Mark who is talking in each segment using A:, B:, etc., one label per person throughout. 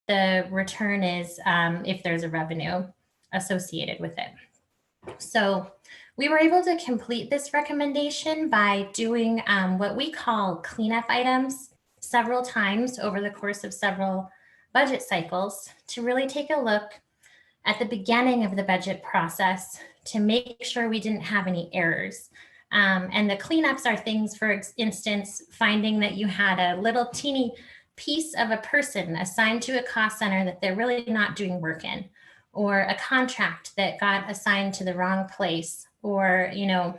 A: the return is if there's a revenue associated with it. So we were able to complete this recommendation by doing what we call cleanup items several times over the course of several budget cycles to really take a look at the beginning of the budget process to make sure we didn't have any errors. And the cleanups are things, for instance, finding that you had a little teeny piece of a person assigned to a cost center that they're really not doing work in, or a contract that got assigned to the wrong place, or, you know,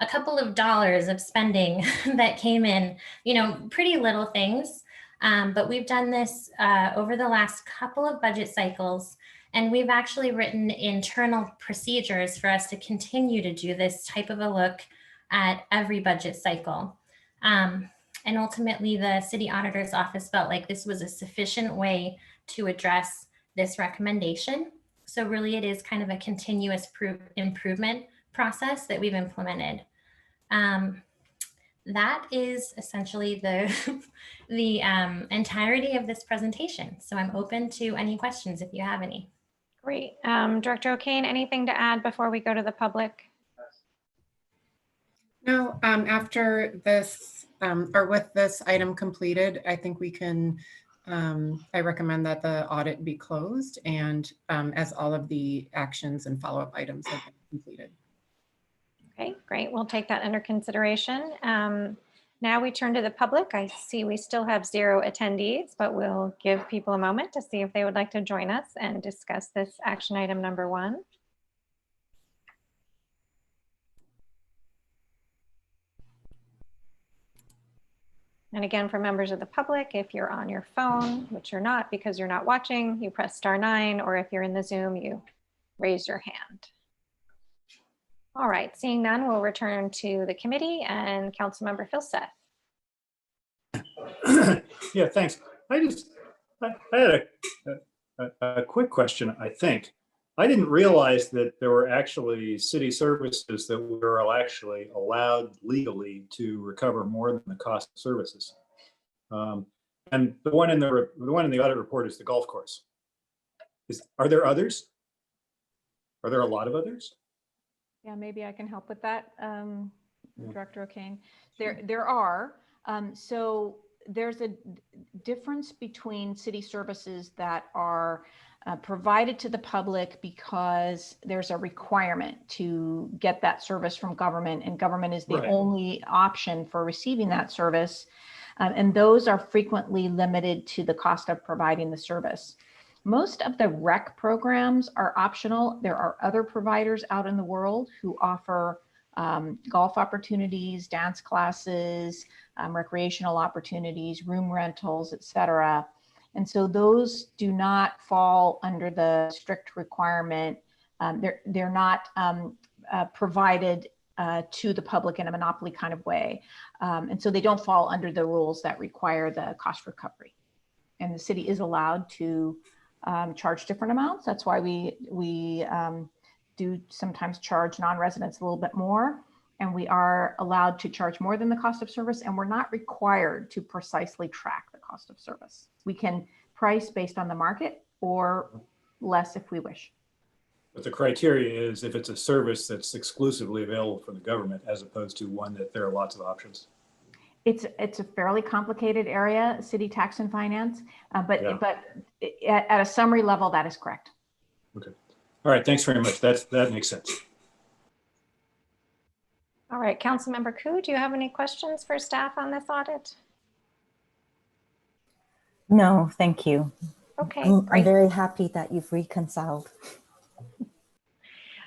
A: a couple of dollars of spending that came in, you know, pretty little things. But we've done this over the last couple of budget cycles, and we've actually written internal procedures for us to continue to do this type of a look at every budget cycle. And ultimately, the city auditor's office felt like this was a sufficient way to address this recommendation. So really, it is kind of a continuous improvement process that we've implemented. That is essentially the entirety of this presentation. So I'm open to any questions if you have any.
B: Great. Director O'Kane, anything to add before we go to the public?
C: No, after this or with this item completed, I think we can, I recommend that the audit be closed and as all of the actions and follow-up items have been completed.
B: Okay, great. We'll take that under consideration. Now we turn to the public. I see we still have 0 attendees, but we'll give people a moment to see if they would like to join us and discuss this action item number 1. And again, for members of the public, if you're on your phone, which you're not because you're not watching, you press *9, or if you're in the Zoom, you raise your hand. All right, seeing none, we'll return to the committee and Councilmember Filseth.
D: Yeah, thanks. I had a quick question, I think. I didn't realize that there were actually city services that were actually allowed legally to recover more than the cost of services. And the one in the audit report is the golf course. Are there others? Are there a lot of others?
E: Yeah, maybe I can help with that, Director O'Kane. There are. So there's a difference between city services that are provided to the public because there's a requirement to get that service from government, and government is the
D: Right.
E: only option for receiving that service. And those are frequently limited to the cost of providing the service. Most of the rec programs are optional. There are other providers out in the world who offer golf opportunities, dance classes, recreational opportunities, room rentals, etc. And so those do not fall under the strict requirement. They're not provided to the public in a monopoly kind of way. And so they don't fall under the rules that require the cost recovery. And the city is allowed to charge different amounts. That's why we do sometimes charge non-residents a little bit more, and we are allowed to charge more than the cost of service, and we're not required to precisely track the cost of service. We can price based on the market or less if we wish.
D: But the criteria is if it's a service that's exclusively available from the government as opposed to one that there are lots of options.
E: It's a fairly complicated area, city tax and finance, but at a summary level, that is correct.
D: Okay. All right. Thanks very much. That makes sense.
B: All right, Councilmember Koo, do you have any questions for staff on this audit?
F: No, thank you.
B: Okay,
F: I'm very happy that you've reconciled.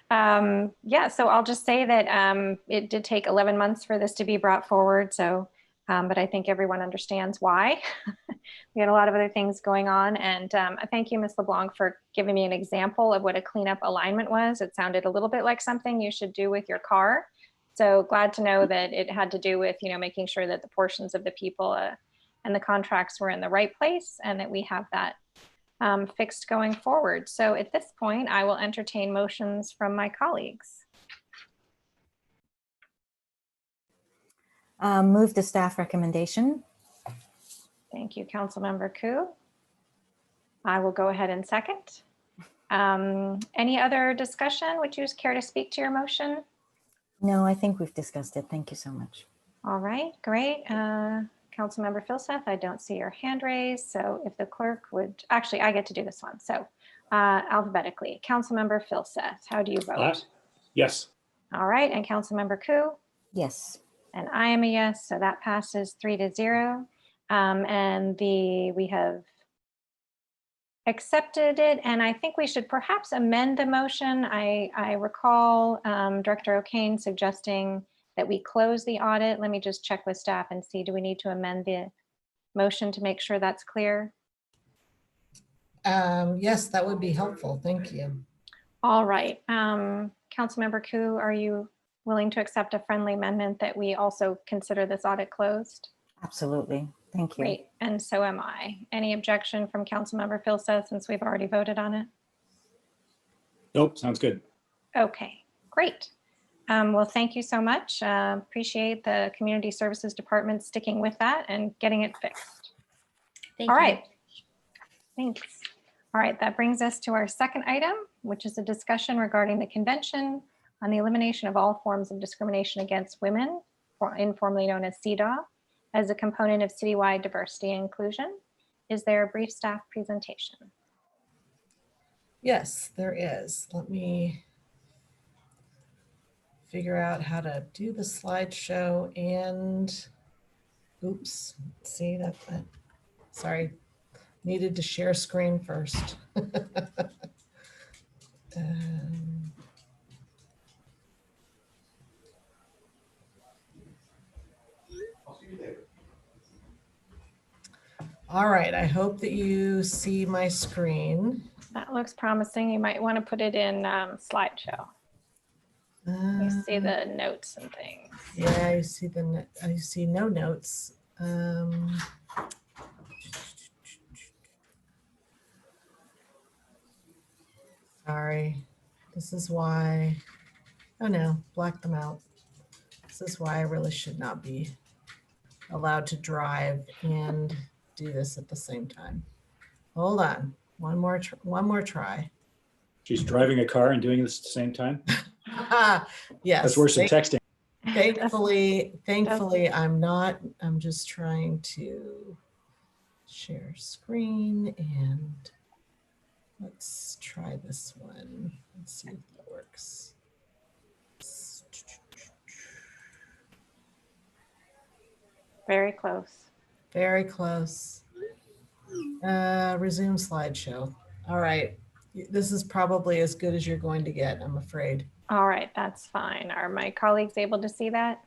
B: Yeah, so I'll just say that it did take 11 months for this to be brought forward. So, but I think everyone understands why. We had a lot of other things going on. And thank you, Ms. LeBlanc, for giving me an example of what a cleanup alignment was. It sounded a little bit like something you should do with your car. So glad to know that it had to do with, you know, making sure that the portions of the people and the contracts were in the right place, and that we have that fixed going forward. So at this point, I will entertain motions from my colleagues.
F: Move the staff recommendation.
B: Thank you, Councilmember Koo. I will go ahead and second. Any other discussion? Would you care to speak to your motion?
F: No, I think we've discussed it. Thank you so much.
B: All right, great. Councilmember Filseth, I don't see your hand raised. So if the clerk would, actually, I get to do this one. So alphabetically, Councilmember Filseth, how do you vote?
D: Yes.
B: All right, and Councilmember Ku?
F: Yes.
B: And I am a yes, so that passes 3-0. And we have accepted it, and I think we should perhaps amend the motion. I recall Director O'Kane suggesting that we close the audit. Let me just check with staff and see, do we need to amend the motion to make sure that's clear?
G: Yes, that would be helpful. Thank you.
B: All right. Councilmember Ku, are you willing to accept a friendly amendment that we also consider this audit closed?
F: Absolutely. Thank you.
B: Great, and so am I. Any objection from Councilmember Filseth since we've already voted on it?
D: Nope, sounds good.
B: Okay, great. Well, thank you so much. Appreciate the Community Services Department sticking with that and getting it fixed.
A: Thank
B: All
A: you.
B: right. Thanks. All right, that brings us to our second item, which is a discussion regarding the Convention on the Elimination of All Forms of Discrimination Against Women, informally known as CEDAW, as a component of citywide diversity and inclusion. Is there a brief staff presentation?
G: Yes, there is. Let me figure out how to do the slideshow and oops, see that, sorry, needed to share screen first. All right, I hope that you see my screen.
B: That looks promising. You might want to put it in slideshow. You see the notes and things.
G: Yeah, I see no notes. Sorry, this is why, oh no, black them out. This is why I really should not be allowed to drive and do this at the same time. Hold on, one more try.
D: She's driving a car and doing this at the same time.
G: Yes.
D: That's worse than texting.
G: Thankfully, I'm not. I'm just trying to share screen and let's try this one. Let's see if that works.
B: Very close.
G: Very close. Resume slideshow. All right. This is probably as good as you're going to get, I'm afraid.
B: All right, that's fine. Are my colleagues able to see that?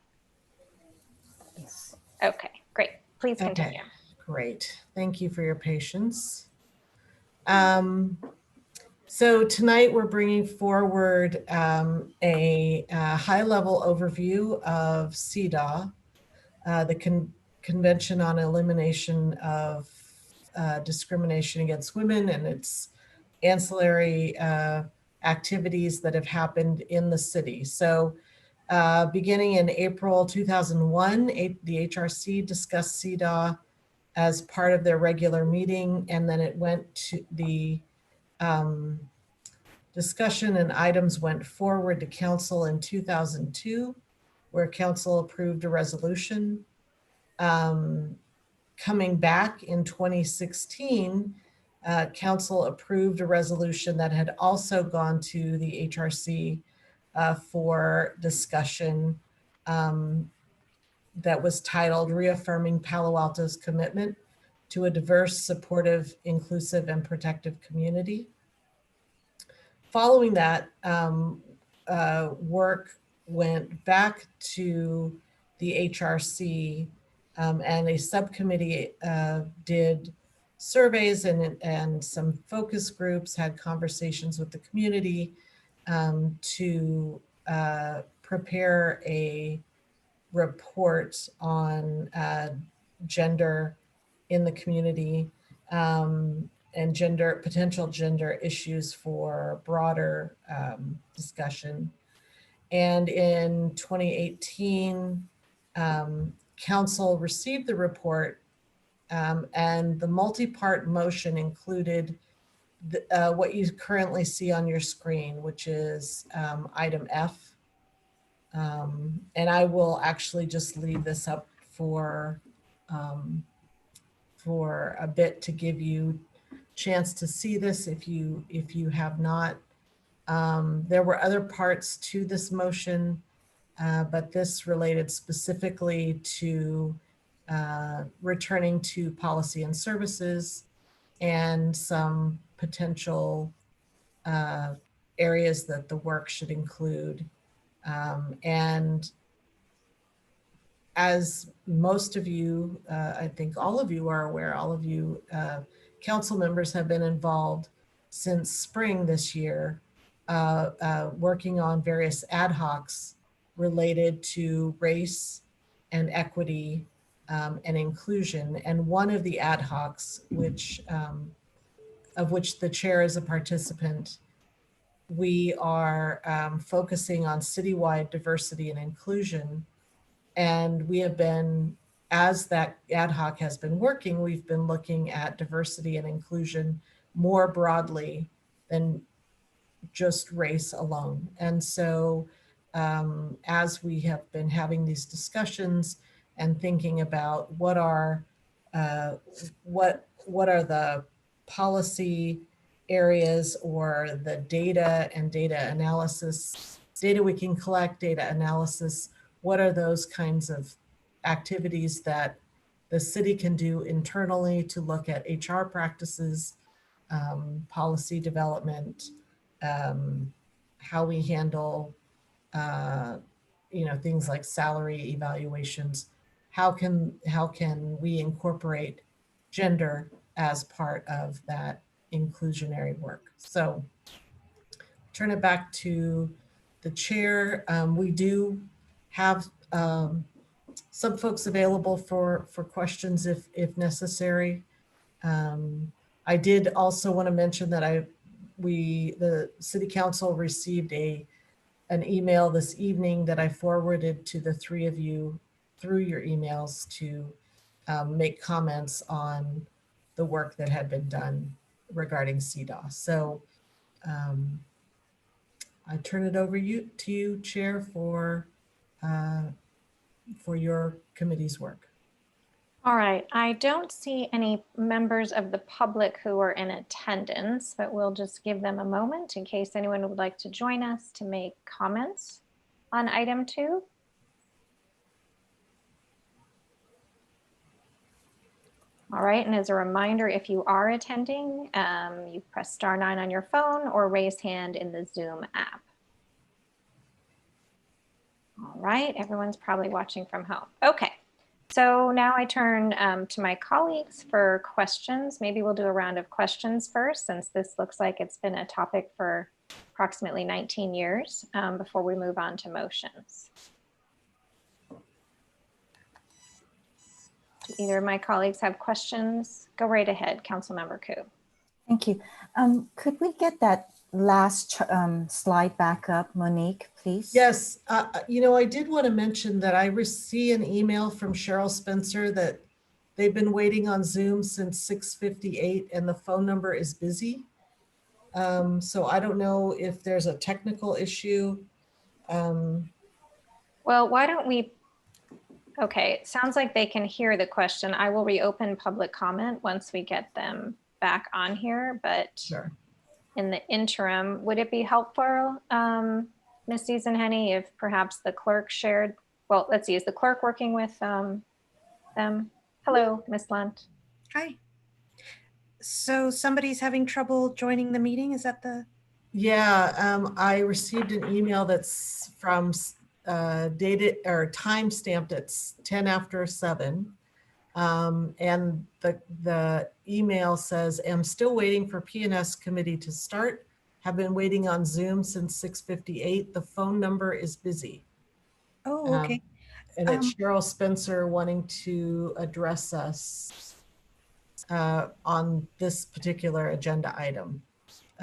F: Yes.
B: Okay, great. Please continue.
G: Okay, great. Thank you for your patience. So tonight we're bringing forward a high-level overview of CEDAW, the Convention on Elimination of Discrimination Against Women and its ancillary activities that have happened in the city. So beginning in April 2001, the HRC discussed CEDAW as part of their regular meeting, and then it went to the discussion and items went forward to council in 2002, where council approved a resolution. Coming back in 2016, council approved a resolution that had also gone to the HRC for discussion that was titled Reaffirming Palo Alto's Commitment to a Diverse, Supportive, Inclusive, and Protective Community. Following that, work went back to the HRC and a subcommittee did surveys and some focus groups, had conversations with the community to prepare a report on gender in the community and potential gender issues for broader discussion. And in 2018, council received the report and the multi-part motion included what you currently see on your screen, which is item F. And I will actually just leave this up for a bit to give you chance to see this if you have not. There were other parts to this motion, but this related specifically to returning to policy and services and some potential areas that the work should include. And as most of you, I think all of you are aware, all of you council members have been involved since spring this year, working on various ad hocs related to race and equity and inclusion. And one of the ad hocs, of which the chair is a participant, we are focusing on citywide diversity and inclusion. And we have been, as that ad hoc has been working, we've been looking at diversity and inclusion more broadly than just race alone. And so as we have been having these discussions and thinking about what are the policy areas or the data and data analysis, data we can collect, data analysis, what are those kinds of activities that the city can do internally to look at HR practices, policy development, how we handle things like salary evaluations. How can we incorporate gender as part of that inclusionary work? So turn it back to the chair. We do have some folks available for questions if necessary. I did also want to mention that the city council received an email this evening that I forwarded to the three of you through your emails to make comments on the work that had been done regarding CDAW. So I turn it over to you, Chair, for your committee's work.
B: All right, I don't see any members of the public who are in attendance, but we'll just give them a moment in case anyone would like to join us to make comments on item 2. All right, and as a reminder, if you are attending, you press *9 on your phone or raise hand in the Zoom app. All right, everyone's probably watching from home. Okay. So now I turn to my colleagues for questions. Maybe we'll do a round of questions first, since this looks like it's been a topic for approximately 19 years before we move on to motions. Do either of my colleagues have questions? Go right ahead, Councilmember Koo.
F: Thank you. Could we get that last slide back up, Monique, please?
G: Yes, I did want to mention that I received an email from Cheryl Spencer that they've been waiting on Zoom since 6:58 and the phone number is busy. So I don't know if there's a technical issue.
B: Well, why don't we, okay, it sounds like they can hear the question. I will reopen public comment once we get them back on here, but
G: Sure.
B: in the interim, would it be helpful, Ms. Eisenhenny, if perhaps the clerk shared, well, let's see, is the clerk working with them? Hello, Ms. Lunt.
H: Hi. So somebody's having trouble joining the meeting, is that the?
G: Yeah, I received an email that's from dated or time stamped at 10 after 7. And the email says, I'm still waiting for P&S committee to start. Have been waiting on Zoom since 6:58. The phone number is busy.
H: Oh, okay.
G: And it's Cheryl Spencer wanting to address us on this particular agenda item.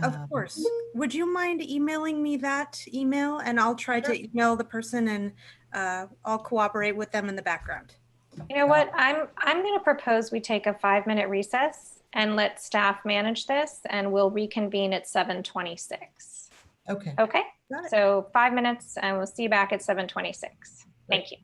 H: Of course. Would you mind emailing me that email, and I'll try to email the person, and I'll cooperate with them in the background.
B: You know what, I'm going to propose we take a 5-minute recess and let staff manage this, and we'll reconvene at 7:26.
G: Okay.
B: Okay,
H: Got it.
B: so 5 minutes and we'll see you back at 7:26. Thank you.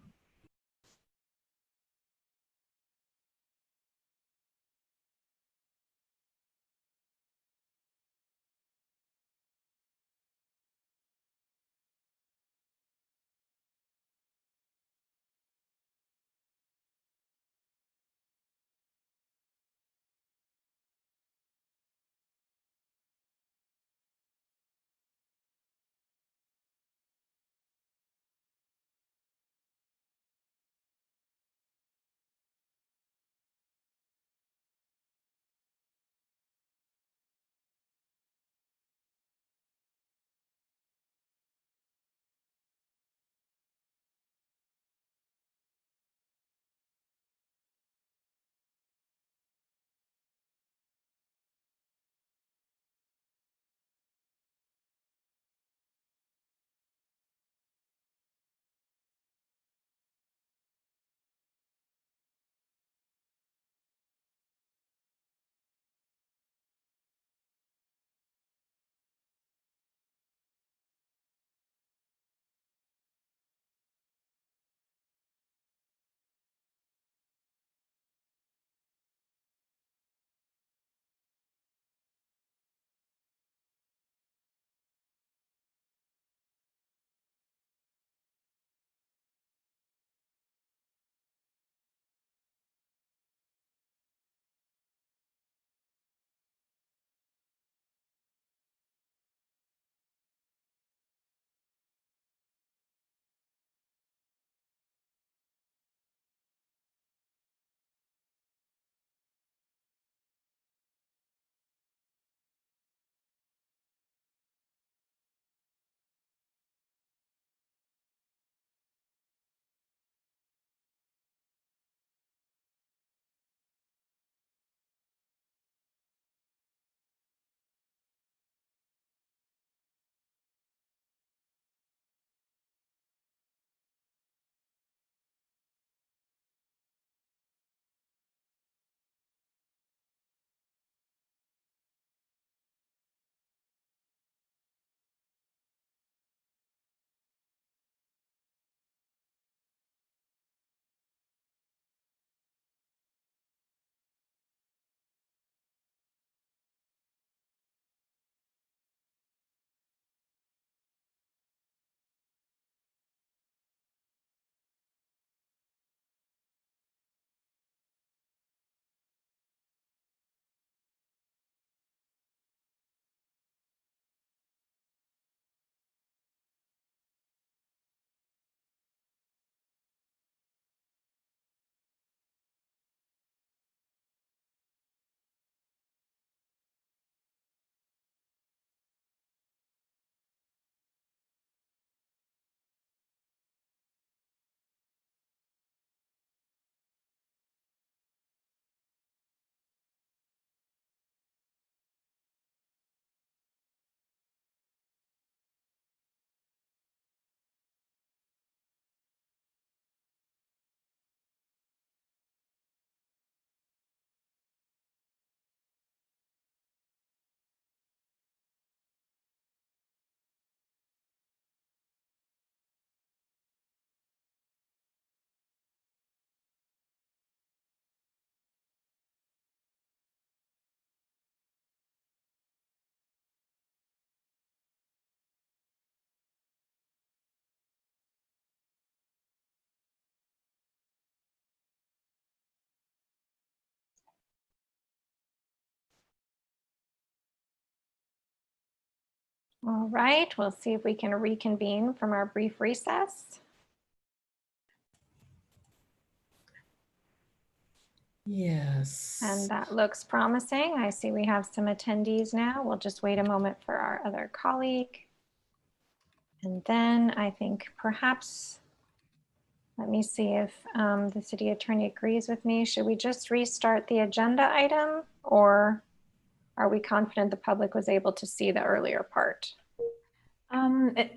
B: All right, we'll see if we can reconvene from our brief recess.
G: Yes.
B: And that looks promising. I see we have some attendees now. We'll just wait a moment for our other colleague. And then I think perhaps, let me see if the city attorney agrees with me. Should we just restart the agenda item, or are we confident the public was able to see the earlier part?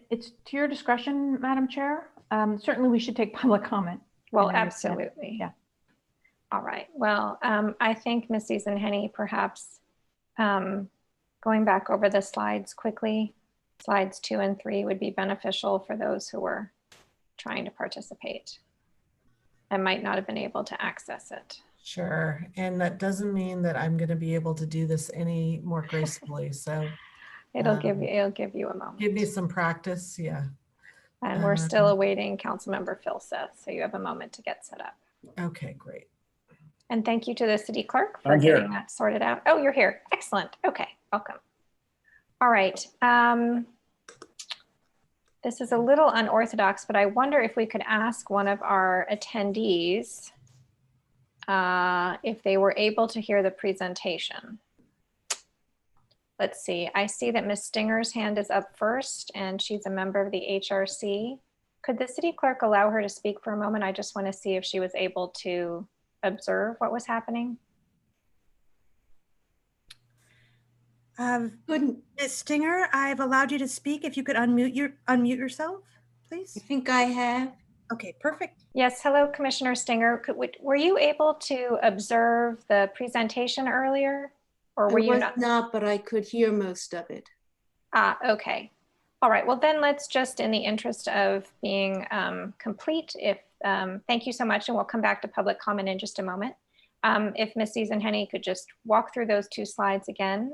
E: It's to your discretion, Madam Chair. Certainly we should take public comment.
B: Well,
E: I understand.
B: absolutely.
E: Yeah.
B: All right. Well, I think Ms. Eisenhenny, perhaps going back over the slides quickly, slides 2 and 3 would be beneficial for those who were trying to participate and might not have been able to access it.
G: Sure. And that doesn't mean that I'm going to be able to do this any more gracefully. So
B: It'll give you a moment.
G: give me some practice. Yeah.
B: And we're still awaiting Councilmember Phil Seth, so you have a moment to get set up.
G: Okay, great.
B: And thank you to the city clerk for
D: I'm here.
B: getting that sorted out. Oh, you're here. Excellent. Okay, welcome. All right. This is a little unorthodox, but I wonder if we could ask one of our attendees if they were able to hear the presentation. Let's see. I see that Ms. Stinger's hand is up first, and she's a member of the HRC. Could the city clerk allow her to speak for a moment? I just want to see if she was able to observe what was happening.
H: Ms. Stinger, I've allowed you to speak. If you could unmute yourself, please.
I: I think I have.
H: Okay, perfect.
B: Yes, hello, Commissioner Stinger. Were you able to observe the presentation earlier? Or were
I: I
B: you
I: was
B: not?
I: not, but I could hear most of it.
B: Okay. All right, well then let's just, in the interest of being complete, thank you so much, and we'll come back to public comment in just a moment. If Ms. Eisenhenny could just walk through those 2 slides again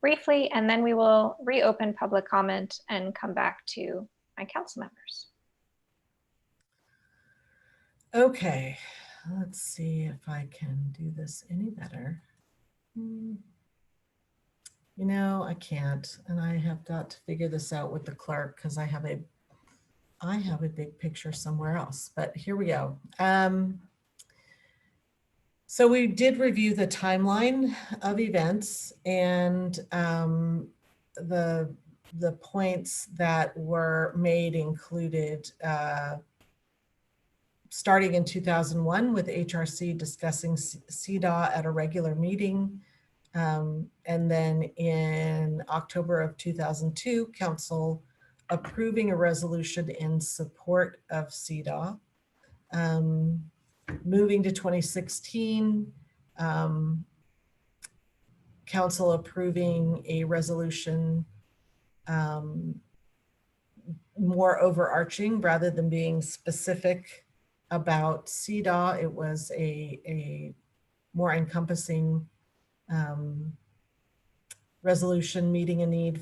B: briefly, and then we will reopen public comment and come back to my council members.
G: Okay, let's see if I can do this any better. You know, I can't, and I have got to figure this out with the clerk because I have a big picture somewhere else, but here we go. So we did review the timeline of events, and the points that were made included starting in 2001 with HRC discussing CDAW at a regular meeting. And then in October of 2002, council approving a resolution in support of CDAW. Moving to 2016, council approving a resolution more overarching rather than being specific about CDAW. It was a more encompassing resolution meeting a need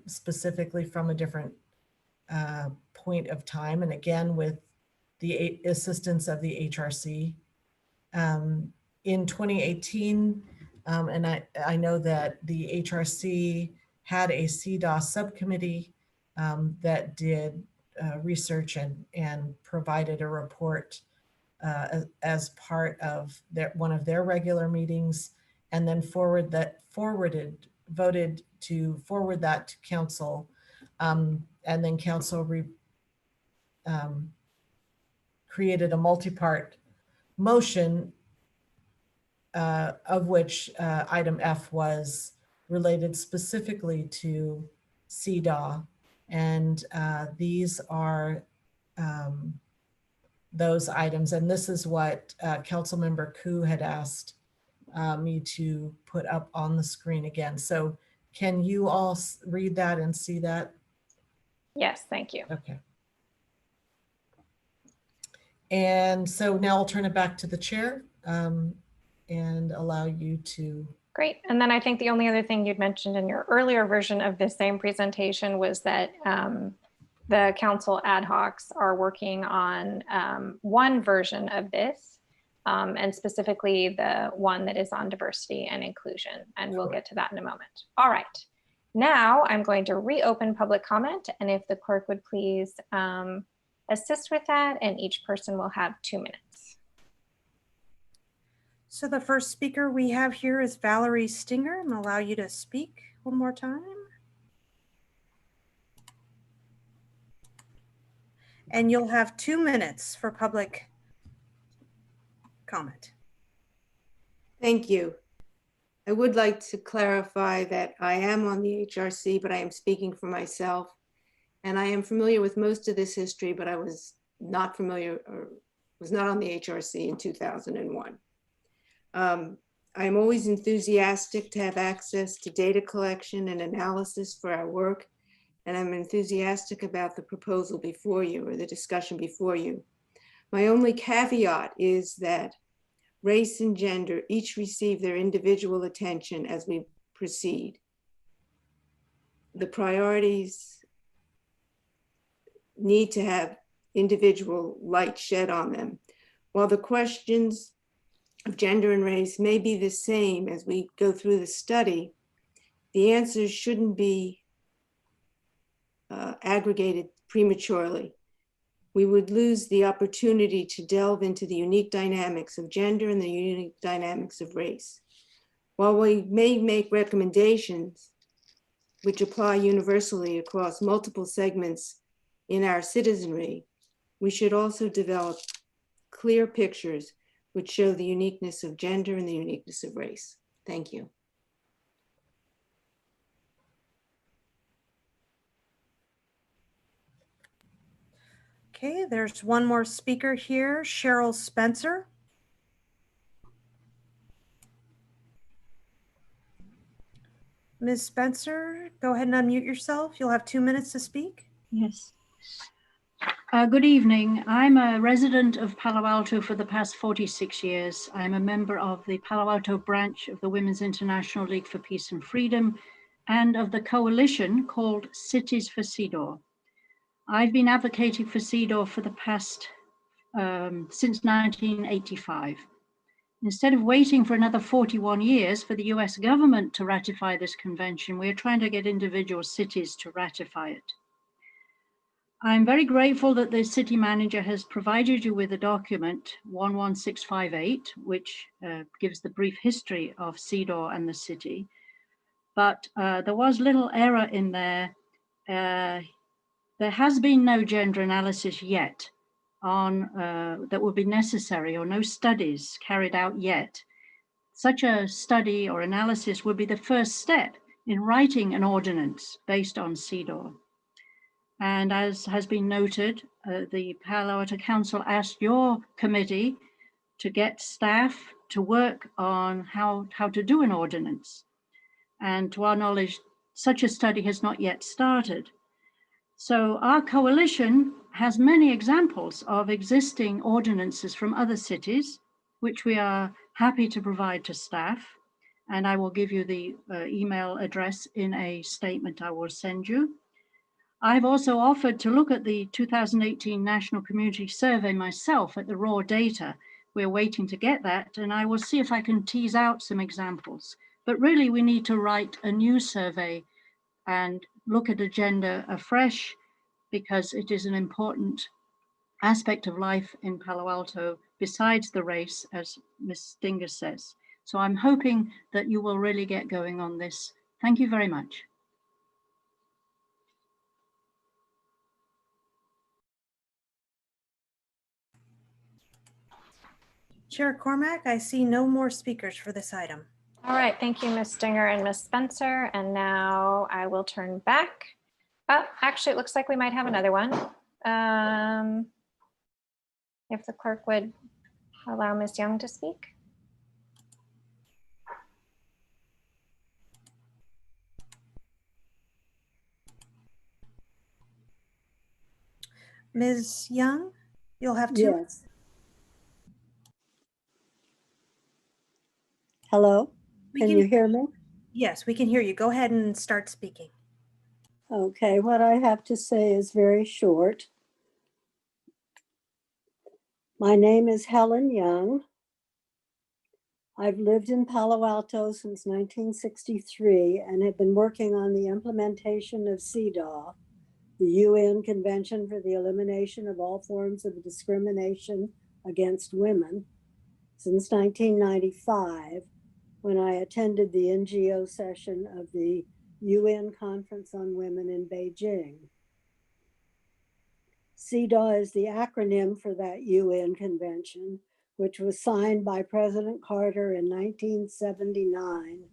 G: specifically from a different point of time, and again with the assistance of the HRC. In 2018, and I know that the HRC had a CDAW subcommittee that did research and provided a report as part of one of their regular meetings, and then voted to forward that to council, and then council created a multi-part motion, of which item F was related specifically to CDAW, and these are those items, and this is what Councilmember Koo had asked me to put up on the screen again. So can you all read that and see that?
B: Yes, thank you.
G: Okay. And so now I'll turn it back to the chair and allow you to.
B: Great. And then I think the only other thing you'd mentioned in your earlier version of this same presentation was that the council ad hocs are working on one version of this, and specifically the one that is on diversity and inclusion. And we'll get to that in a moment. All right. Now I'm going to reopen public comment, and if the clerk would please assist with that, and each person will have 2 minutes.
H: So the first speaker we have here is Valerie Stinger. I'm gonna allow you to speak one more time. And you'll have 2 minutes for public comment.
I: Thank you. I would like to clarify that I am on the HRC, but I am speaking for myself. And I am familiar with most of this history, but I was not familiar or was not on the HRC in 2001. I'm always enthusiastic to have access to data collection and analysis for our work, and I'm enthusiastic about the proposal before you or the discussion before you. My only caveat is that race and gender each receive their individual attention as we proceed. The priorities need to have individual light shed on them. While the questions of gender and race may be the same as we go through the study, the answers shouldn't be aggregated prematurely. We would lose the opportunity to delve into the unique dynamics of gender and the unique dynamics of race. While we may make recommendations which apply universally across multiple segments in our citizenry, we should also develop clear pictures which show the uniqueness of gender and the uniqueness of race. Thank you.
H: Okay, there's one more speaker here, Cheryl Spencer. Ms. Spencer, go ahead and unmute yourself. You'll have 2 minutes to speak.
J: Yes. Good evening. I'm a resident of Palo Alto for the past 46 years. I'm a member of the Palo Alto branch of the Women's International League for Peace and Freedom and of the coalition called Cities for CEDAW. I've been advocating for CEDAW for the past, since 1985. Instead of waiting for another 41 years for the US government to ratify this convention, we're trying to get individual cities to ratify it. I'm very grateful that the city manager has provided you with a document 11658, which gives the brief history of CEDAW and the city. But there was little error in there. There has been no gender analysis yet on that would be necessary, or no studies carried out yet. Such a study or analysis would be the first step in writing an ordinance based on CEDAW. And as has been noted, the Palo Alto Council asked your committee to get staff to work on how to do an ordinance. And to our knowledge, such a study has not yet started. So our coalition has many examples of existing ordinances from other cities, which we are happy to provide to staff. And I will give you the email address in a statement I will send you. I've also offered to look at the 2018 National Community Survey myself at the raw data. We're waiting to get that, and I will see if I can tease out some examples. But really, we need to write a new survey and look at agenda afresh, because it is an important aspect of life in Palo Alto besides the race, as Ms. Dingus says. So I'm hoping that you will really get going on this. Thank you very much.
H: Chair Cormack, I see no more speakers for this item.
B: All right, thank you, Ms. Stinger and Ms. Spencer. And now I will turn back. Oh, actually, it looks like we might have another one. If the clerk would allow Ms. Young to speak.
H: Ms. Young, you'll have 2 minutes.
K: Yes. Hello, can you hear me?
H: Yes, we can hear you. Go ahead and start speaking.
K: Okay, what I have to say is very short. My name is Helen Young. I've lived in Palo Alto since 1963 and have been working on the implementation of CEDAW, the UN Convention for the Elimination of All Forms of Discrimination Against Women, since 1995, when I attended the NGO session of the UN Conference on Women in Beijing. CEDAW is the acronym for that UN convention, which was signed by President Carter in 1979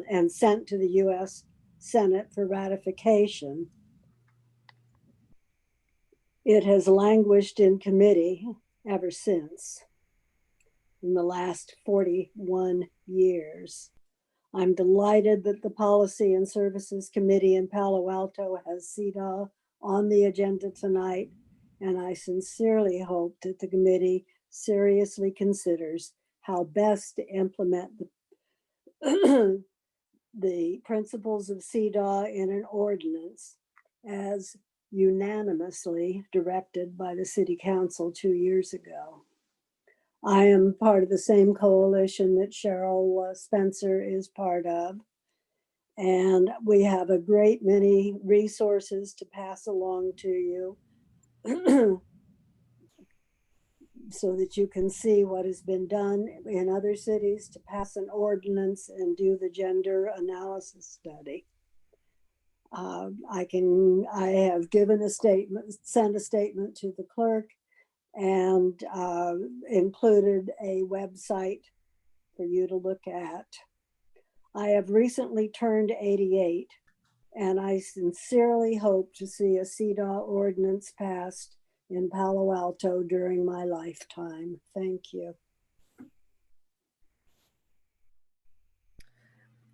K: and sent to the US Senate for ratification. It has languished in committee ever since. in the last 41 years. I'm delighted that the Policy and Services Committee in Palo Alto has CEDAW on the agenda tonight, and I sincerely hope that the committee seriously considers how best to implement the, the principles of CEDAW in an ordinance as unanimously directed by the City Council 2 years ago. I am part of the same coalition that Cheryl Spencer is part of. And we have a great many resources to pass along to you so that you can see what has been done in other cities to pass an ordinance and do the gender analysis study. I have given a statement, sent a statement to the clerk, and included a website for you to look at. I have recently turned 88, and I sincerely hope to see a CEDAW ordinance passed in Palo Alto during my lifetime. Thank you.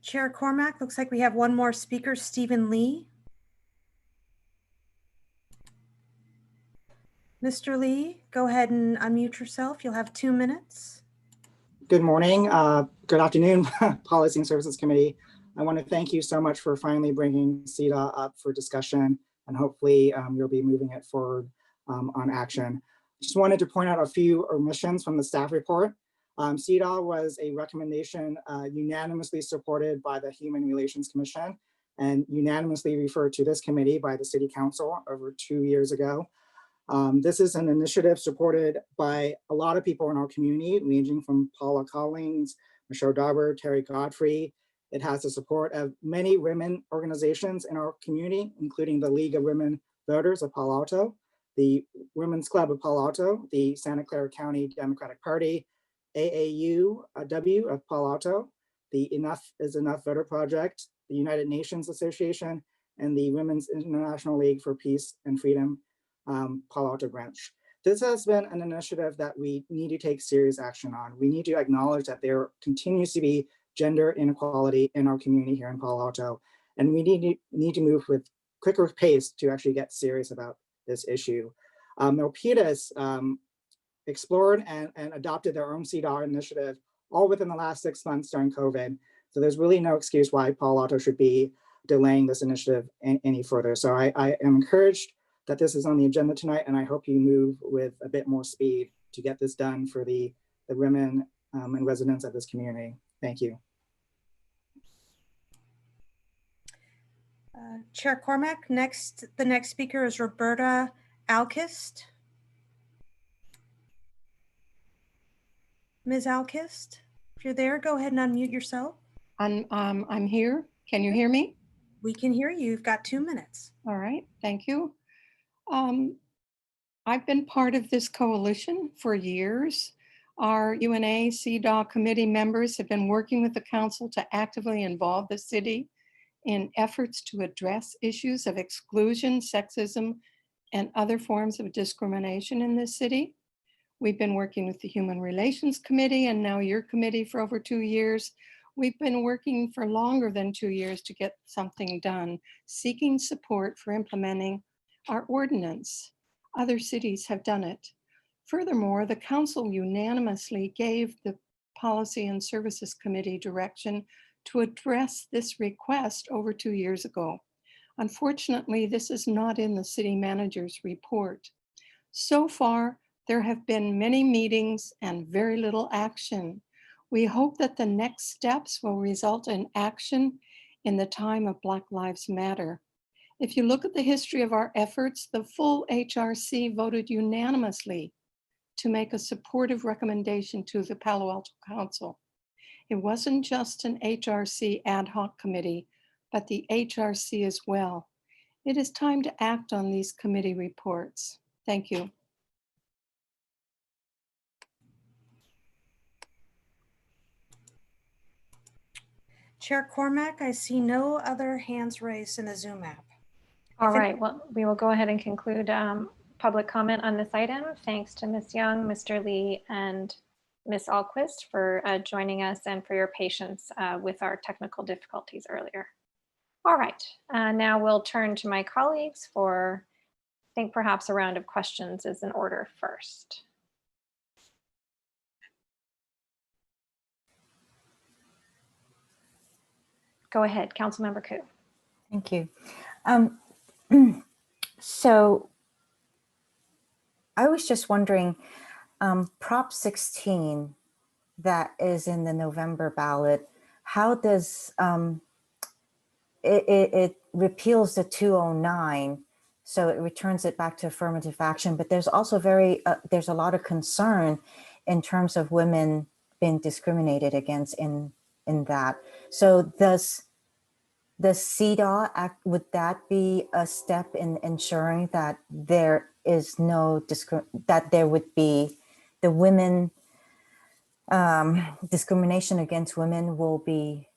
H: Chair Cormack, looks like we have one more speaker, Stephen Lee. Mr. Lee, go ahead and unmute yourself. You'll have 2 minutes.
L: Good morning. Good afternoon, Policy and Services Committee. I want to thank you so much for finally bringing CEDAW up for discussion, and hopefully you'll be moving it forward on action. Just wanted to point out a few omissions from the staff report. CEDAW was a recommendation unanimously supported by the Human Relations Commission and unanimously referred to this committee by the City Council over 2 years ago. This is an initiative supported by a lot of people in our community, ranging from Paula Collins, Michelle Dauber, Terry Godfrey. It has the support of many women organizations in our community, including the League of Women Voters of Palo Alto, the Women's Club of Palo Alto, the Santa Clara County Democratic Party, AAUW of Palo Alto, the Enough is Enough Voter Project, the United Nations Association, and the Women's International League for Peace and Freedom Palo Alto branch. This has been an initiative that we need to take serious action on. We need to acknowledge that there continues to be gender inequality in our community here in Palo Alto, and we need to move with quicker pace to actually get serious about this issue. Milpitas explored and adopted their own CEDAW initiative all within the last 6 months during COVID. So there's really no excuse why Palo Alto should be delaying this initiative any further. So I am encouraged that this is on the agenda tonight, and I hope you move with a bit more speed to get this done for the women and residents of this community. Thank you.
H: Chair Cormack, the next speaker is Roberta Alkist. Ms. Alkist, if you're there, go ahead and unmute yourself.
M: I'm here. Can you hear me?
H: We can hear you. You've got 2 minutes.
M: All right, thank you. I've been part of this coalition for years. Our UNA CEDAW committee members have been working with the council to actively involve the city in efforts to address issues of exclusion, sexism, and other forms of discrimination in this city. We've been working with the Human Relations Committee and now your committee for over 2 years. We've been working for longer than 2 years to get something done, seeking support for implementing our ordinance. Other cities have done it. Furthermore, the council unanimously gave the Policy and Services Committee direction to address this request over 2 years ago. Unfortunately, this is not in the city manager's report. So far, there have been many meetings and very little action. We hope that the next steps will result in action in the time of Black Lives Matter. If you look at the history of our efforts, the full HRC voted unanimously to make a supportive recommendation to the Palo Alto Council. It wasn't just an HRC ad hoc committee, but the HRC as well. It is time to act on these committee reports. Thank you.
H: Chair Cormack, I see no other hands raised in the Zoom app.
B: All right, well, we will go ahead and conclude public comment on this item. Thanks to Ms. Young, Mr. Lee, and Ms. Alquist for joining us and for your patience with our technical difficulties earlier. All right, now we'll turn to my colleagues for, I think perhaps a round of questions is in order first. Go ahead, Councilmember Koo.
F: Thank you. So I was just wondering, Prop 16 that is in the November ballot, how does it repeals the 209, so it returns it back to affirmative action, but there's also there's a lot of concern in terms of women being discriminated against in that. So does the CEDAW Act, would that be a step in ensuring that there is no that there would be the women discrimination against women will be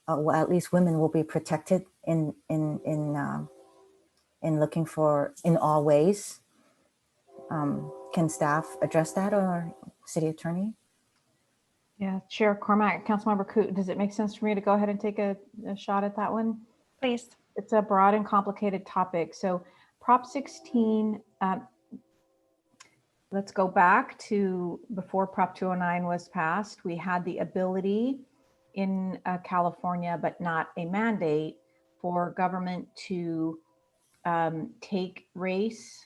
F: well, at least women will be protected in looking for in all ways? Can staff address that, or city attorney?
E: Yeah, Chair Cormack, Councilmember Coote, does it make sense for me to go ahead and take a shot at that one?
B: Please.
E: It's a broad and complicated topic. So Prop 16, let's go back to before Prop 209 was passed. We had the ability in California, but not a mandate, for government to take race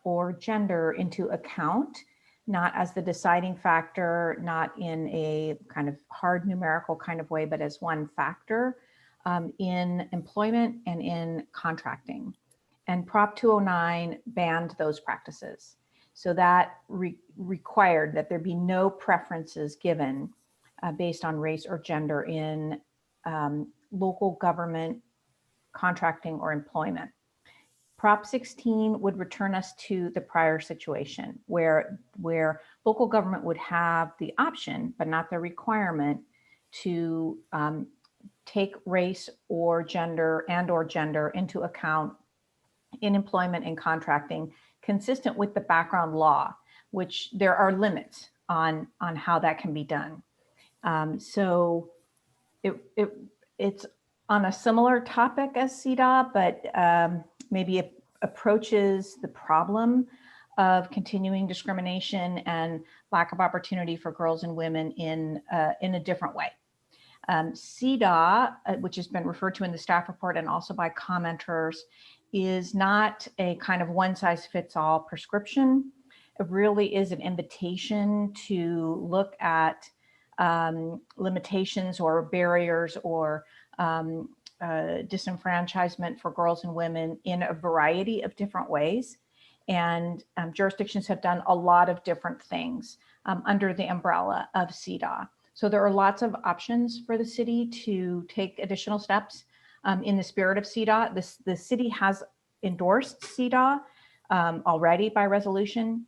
E: or gender into account, not as the deciding factor, not in a kind of hard numerical kind of way, but as one factor in employment and in contracting. And Prop 209 banned those practices. So that required that there be no preferences given based on race or gender in local government contracting or employment. Prop 16 would return us to the prior situation where local government would have the option, but not the requirement, to take race or gender into account in employment and contracting, consistent with the background law, which there are limits on how that can be done. So it's on a similar topic as CEDAW, but maybe it approaches the problem of continuing discrimination and lack of opportunity for girls and women in a different way. CEDAW, which has been referred to in the staff report and also by commenters, is not a kind of one-size-fits-all prescription. It really is an invitation to look at limitations or barriers or disenfranchisement for girls and women in a variety of different ways. And jurisdictions have done a lot of different things under the umbrella of CEDAW. So there are lots of options for the city to take additional steps in the spirit of CEDAW. The city has endorsed CEDAW already by resolution.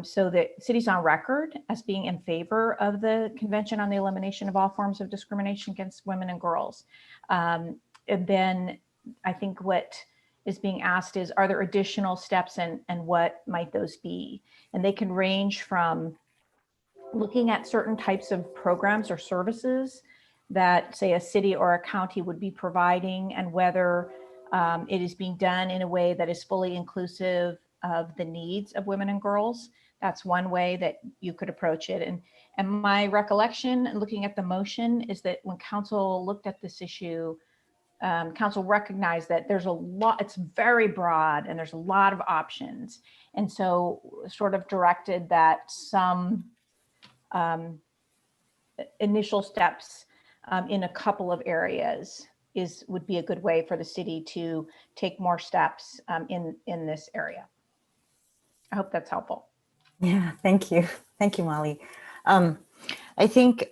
E: So the city's on record as being in favor of the Convention on the Elimination of All Forms of Discrimination Against Women and Girls. And then I think what is being asked is, are there additional steps, and what might those be? And they can range from looking at certain types of programs or services that, say, a city or a county would be providing, and whether it is being done in a way that is fully inclusive of the needs of women and girls. That's one way that you could approach it. And my recollection, looking at the motion, is that when council looked at this issue, council recognized that there's a lot, it's very broad and there's a lot of options. And so sort of directed that some initial steps in a couple of areas would be a good way for the city to take more steps in this area. I hope that's helpful.
F: Yeah, thank you. Thank you, Molly. I think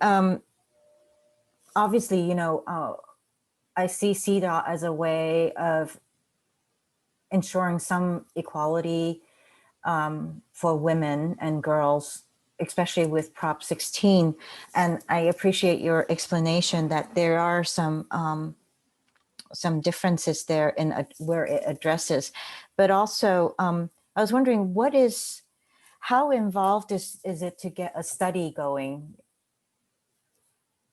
F: obviously, you know, I see CEDAW as a way of ensuring some equality for women and girls, especially with Prop 16. And I appreciate your explanation that there are some differences there in where it addresses, but also I was wondering, how involved is it to get a study going?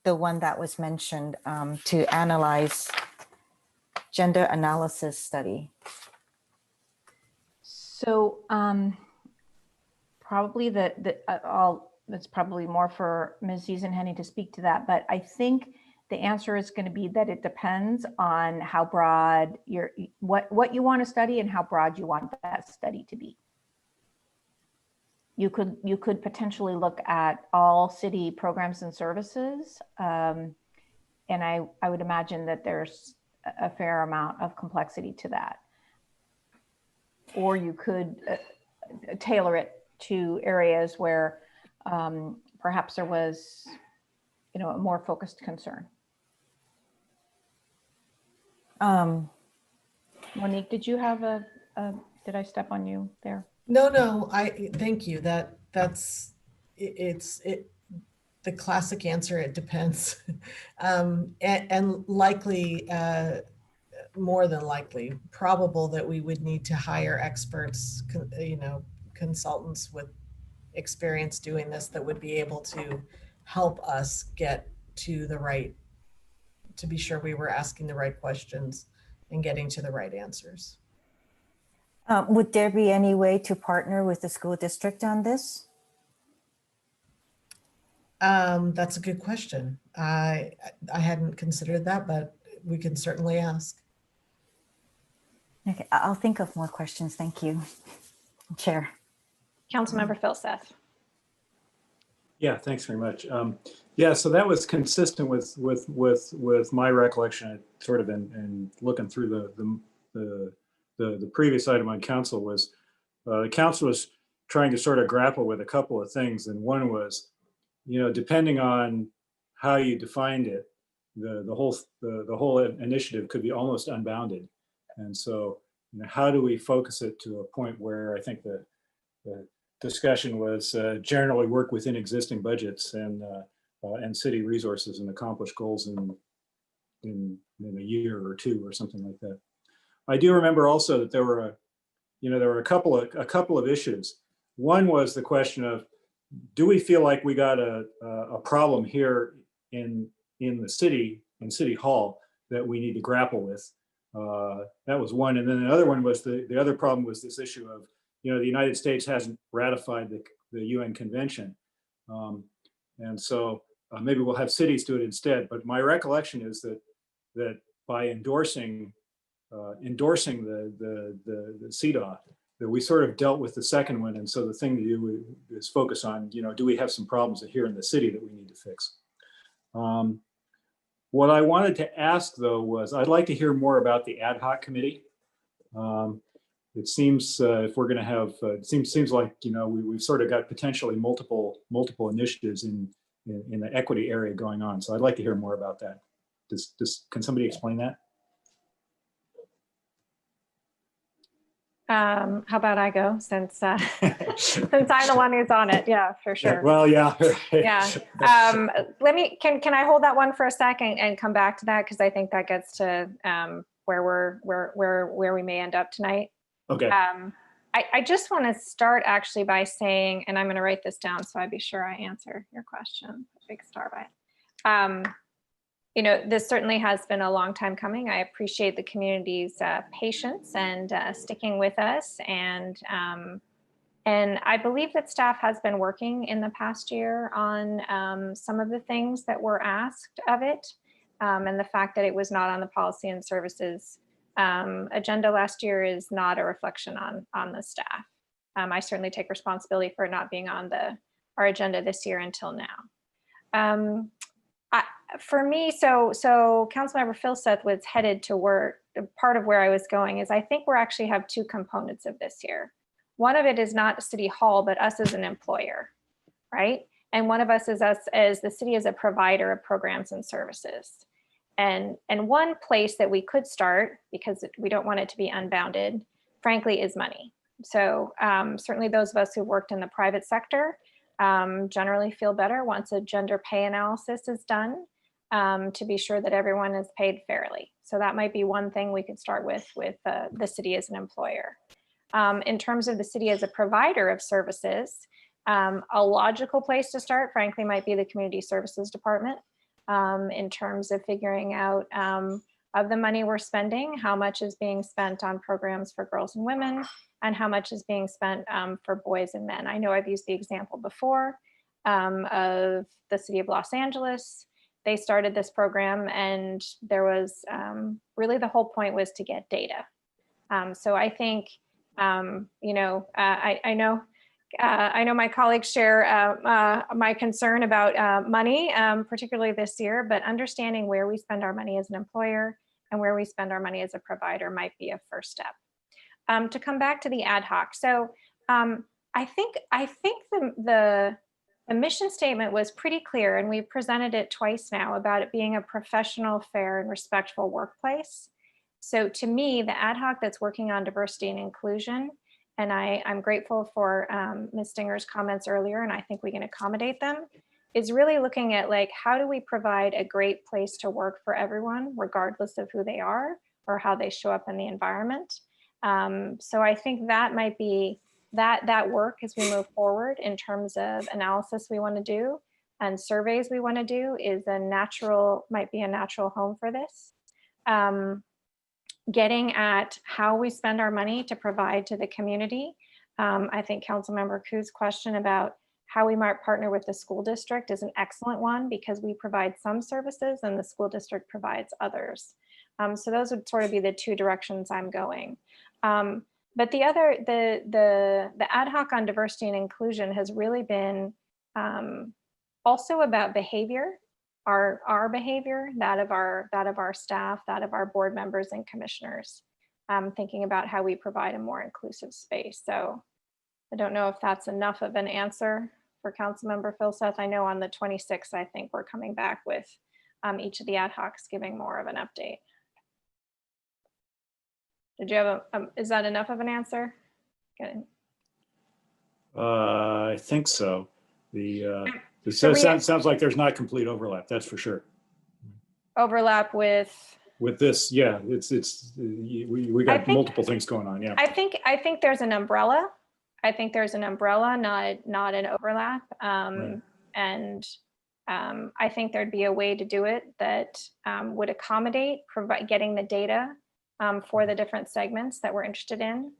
F: The one that was mentioned, to analyze gender analysis study.
E: So probably that's probably more for Ms. Eisenhenny to speak to that, but I think the answer is going to be that it depends on how broad what you want to study and how broad you want that study to be. You could potentially look at all city programs and services, and I would imagine that there's a fair amount of complexity to that. Or you could tailor it to areas where perhaps there was, a more focused concern. Monique, did you have did I step on you there?
G: No, thank you. That's the classic answer. It depends. And likely, more than likely, probable that we would need to hire experts, consultants with experience doing this that would be able to help us get to be sure we were asking the right questions and getting to the right answers.
F: Would there be any way to partner with the school district on this?
G: That's a good question. I hadn't considered that, but we can certainly ask.
F: Okay, I'll think of more questions. Thank you, Chair.
B: Councilmember Filseth.
D: Yeah, thanks very much. Yeah, so that was consistent with my recollection, sort of in looking through the previous item on council was the council was trying to sort of grapple with a couple of things, and one was, depending on how you defined it, the whole initiative could be almost unbounded, and so how do we focus it to a point where I think the discussion was generally work within existing budgets and city resources and accomplish goals in a year or two or something like that. I do remember also that there were a couple of issues. One was the question of, do we feel like we got a problem here in the city, in City Hall, that we need to grapple with? That was one, and then the other one was the other problem was this issue of, the United States hasn't ratified the UN Convention, and so maybe we'll have cities do it instead. But my recollection is that by endorsing the CEDAW, that we sort of dealt with the second one, and so the thing to do is focus on, do we have some problems here in the city that we need to fix? What I wanted to ask though was, I'd like to hear more about the ad hoc committee. It seems if we're going to have, it seems like we've sort of got potentially multiple initiatives in the equity area going on. So I'd like to hear more about that. Can somebody explain that?
B: How about I go, since I'm the one who's on it? Yeah, for sure.
D: Well, yeah.
B: Yeah. Can I hold that one for a second and come back to that, because I think that gets to where we may end up tonight.
D: Okay.
B: I just want to start actually by saying, and I'm going to write this down so I'd be sure I answer your question. Big star by it. This certainly has been a long time coming. I appreciate the community's patience and sticking with us. And I believe that staff has been working in the past year on some of the things that were asked of it. And the fact that it was not on the policy and services agenda last year is not a reflection on the staff. I certainly take responsibility for it not being on our agenda this year until now. For me, so Councilmember Filseth was headed to where part of where I was going is I think we actually have two components of this here. One of it is not City Hall, but us as an employer, right? And one of us is us as the city as a provider of programs and services. And one place that we could start, because we don't want it to be unbounded, frankly, is money. So certainly those of us who worked in the private sector generally feel better once a gender pay analysis is done, to be sure that everyone is paid fairly. So that might be one thing we could start with the city as an employer. In terms of the city as a provider of services, a logical place to start, frankly, might be the Community Services Department, in terms of figuring out of the money we're spending, how much is being spent on programs for girls and women, and how much is being spent for boys and men. I know I've used the example before of the city of Los Angeles. They started this program, and there was really the whole point was to get data. So I think, you know, I know my colleagues share my concern about money, particularly this year, but understanding where we spend our money as an employer and where we spend our money as a provider might be a first step. To come back to the ad hoc. So I think the mission statement was pretty clear, and we've presented it twice now about it being a professional, fair, and respectful workplace. So to me, the ad hoc that's working on diversity and inclusion, and I'm grateful for Ms. Stinger's comments earlier, and I think we can accommodate them, is really looking at like, how do we provide a great place to work for everyone, regardless of who they are or how they show up in the environment. So I think that might be that work as we move forward in terms of analysis we want to do and surveys we want to do might be a natural home for this. Getting at how we spend our money to provide to the community. I think Councilmember Ku's question about how we might partner with the school district is an excellent one, because we provide some services and the school district provides others. So those would sort of be the two directions I'm going. But the ad hoc on diversity and inclusion has really been also about behavior, our behavior, that of our staff, that of our board members and commissioners, thinking about how we provide a more inclusive space. So I don't know if that's enough of an answer for Councilmember Filseth. I know on the 26th, I think we're coming back with each of the ad hocs giving more of an update. Did you have is that enough of an answer? Good.
D: I think so. Sounds like there's not complete overlap. That's for sure.
B: Overlap with
D: this, yeah. We got multiple things going on. Yeah.
B: I think there's an umbrella. I think there's an umbrella, not an overlap. Right. And I think there'd be a way to do it that would accommodate getting the data for the different segments that we're interested in,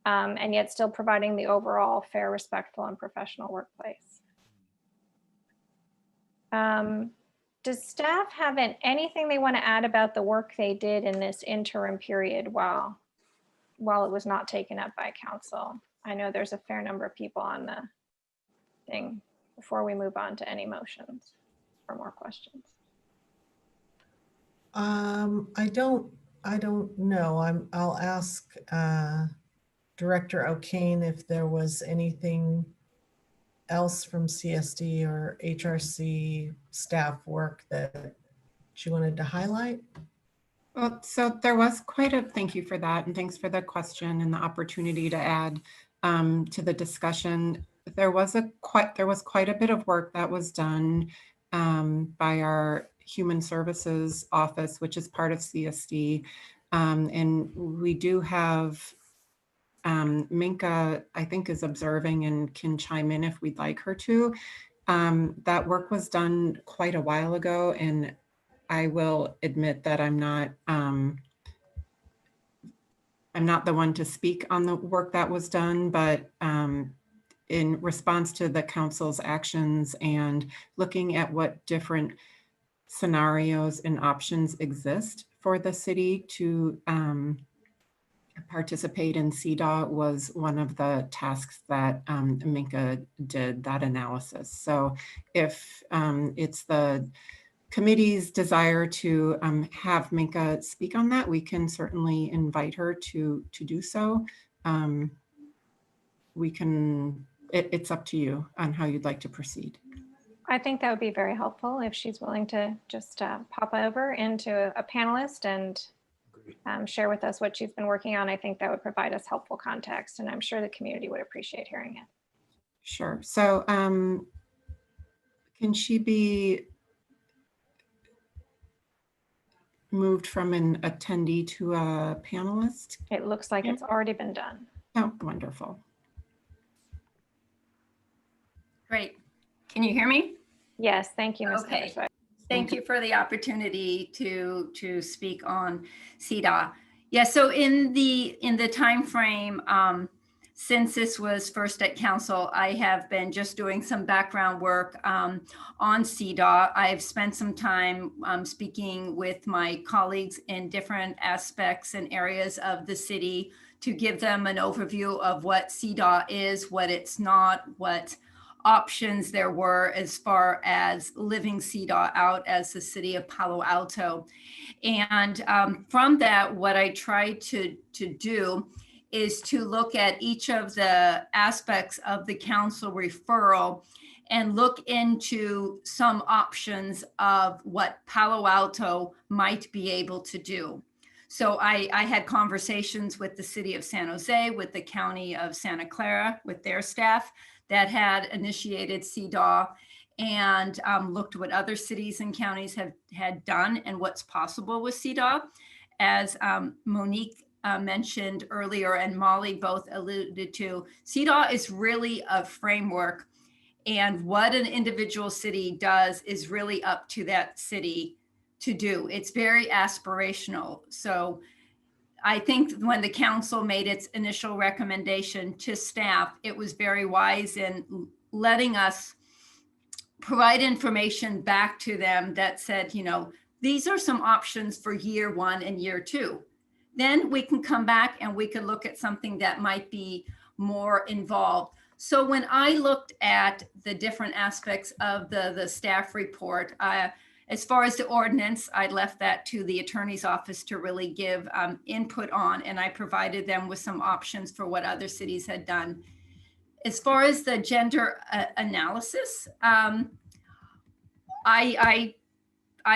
B: and yet still providing the overall fair, respectful, and professional workplace. Does staff have anything they want to add about the work they did in this interim period while it was not taken up by council? I know there's a fair number of people on the thing before we move on to any motions or more questions.
G: I don't know. I'll ask Director O'Kane if there was anything else from CSD or HRC staff work that she wanted to highlight.
C: Well, so there was thank you for that. And thanks for the question and the opportunity to add to the discussion. There was quite a bit of work that was done by our Human Services Office, which is part of CSD. And we do have Minka, I think, is observing and can chime in if we'd like her to. That work was done quite a while ago, and I will admit that I'm not the one to speak on the work that was done, but in response to the council's actions and looking at what different scenarios and options exist for the city to participate in CEDAW was one of the tasks that Minka did that analysis. So if it's the committee's desire to have Minka speak on that, we can certainly invite her to do so. It's up to you on how you'd like to proceed.
B: I think that would be very helpful if she's willing to just pop over into a panelist and share with us what she's been working on. I think that would provide us helpful context, and I'm sure the community would appreciate hearing it.
C: Sure. So can she be moved from an attendee to a panelist?
B: It looks like it's already been done.
C: Oh, wonderful.
N: Great. Can you hear me?
B: Yes, thank you, Ms.
N: Okay.
B: Hetherswag.
N: Thank you for the opportunity to speak on CEDA. Yeah, so in the time frame since this was first at council, I have been just doing some background work on CEDA. I've spent some time speaking with my colleagues in different aspects and areas of the city to give them an overview of what CEDA is, what it's not, what options there were as far as living CEDA out as the city of Palo Alto. And from that, what I tried to do is to look at each of the aspects of the council referral and look into some options of what Palo Alto might be able to do. So I had conversations with the city of San Jose, with the county of Santa Clara, with their staff that had initiated CEDA, and looked what other cities and counties had done and what's possible with CEDA. As Monique mentioned earlier and Molly both alluded to, CEDA is really a framework, and what an individual city does is really up to that city to do. It's very aspirational. So I think when the council made its initial recommendation to staff, it was very wise in letting us provide information back to them that said, you know, these are some options for year 1 and year 2. Then we can come back and we can look at something that might be more involved. So when I looked at the different aspects of the staff report, as far as the ordinance, I left that to the attorney's office to really give input on, and I provided them with some options for what other cities had done. As far as the gender analysis, I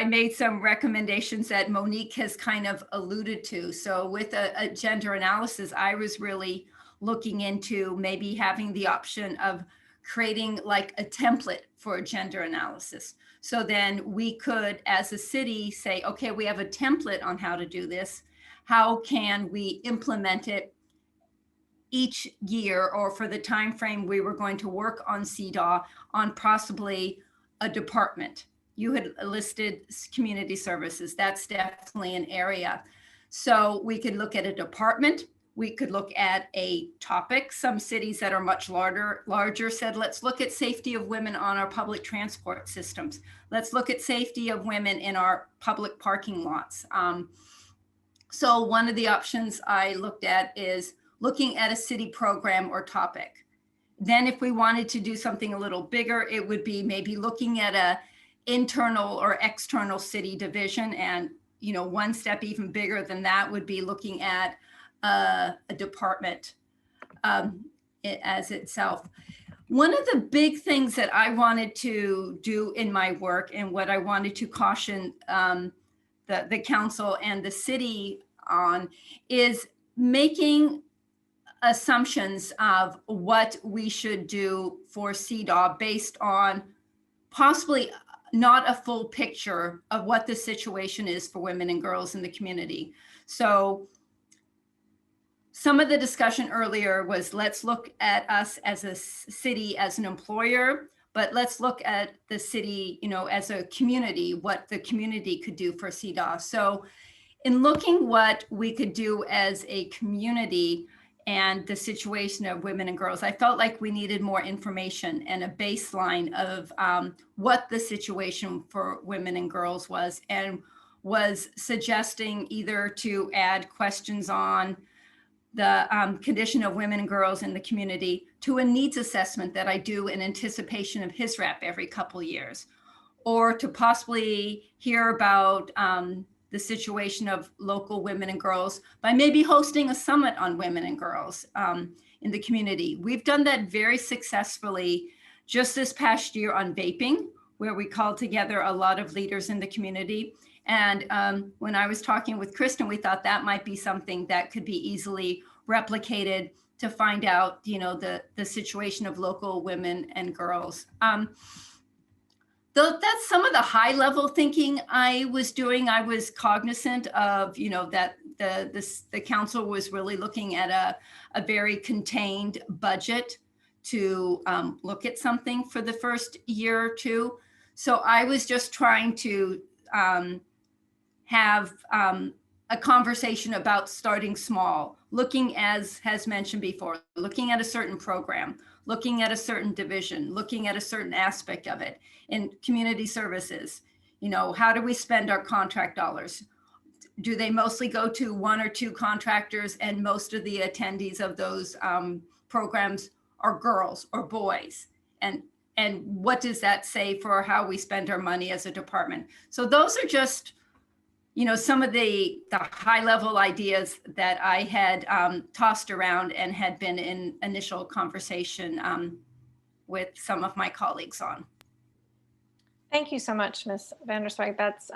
N: made some recommendations that Monique has kind of alluded to. So with a gender analysis, I was really looking into maybe having the option of creating like a template for a gender analysis. So then we could, as a city, say, okay, we have a template on how to do this. How can we implement it each year, or for the time frame we were going to work on CEDA, on possibly a department? You had listed community services. That's definitely an area. So we could look at a department. We could look at a topic. Some cities that are much larger said, let's look at safety of women on our public transport systems. Let's look at safety of women in our public parking lots. So one of the options I looked at is looking at a city program or topic. Then if we wanted to do something a little bigger, it would be maybe looking at a internal or external city division. And, you know, one step even bigger than that would be looking at a department as itself. One of the big things that I wanted to do in my work, and what I wanted to caution the council and the city on, is making assumptions of what we should do for CEDA based on possibly not a full picture of what the situation is for women and girls in the community. So some of the discussion earlier was, let's look at us as a city, as an employer, but let's look at the city, you know, as a community, what the community could do for CEDA. So in looking what we could do as a community and the situation of women and girls, I felt like we needed more information and a baseline of what the situation for women and girls was, and was suggesting either to add questions on the condition of women and girls in the community to a needs assessment that I do in anticipation of HISRAP every couple of years, or to possibly hear about the situation of local women and girls by maybe hosting a summit on women and girls in the community. We've done that very successfully just this past year on vaping, where we called together a lot of leaders in the community. And when I was talking with Kristen, we thought that might be something that could be easily replicated to find out, you know, the situation of local women and girls. That's some of the high level thinking I was doing. I was cognizant of, you know, that the council was really looking at a very contained budget to look at something for the first year or two. So I was just trying to have a conversation about starting small, looking, as has mentioned before, looking at a certain program, looking at a certain division, looking at a certain aspect of it. In community services, you know, how do we spend our contract dollars? Do they mostly go to one or two contractors, and most of the attendees of those programs are girls or boys? And what does that say for how we spend our money as a department? So those are just, you know, some of the high level ideas that I had tossed around and had been in initial conversation with some of my colleagues on.
B: Thank you so much, Ms. Vanderswijk. That's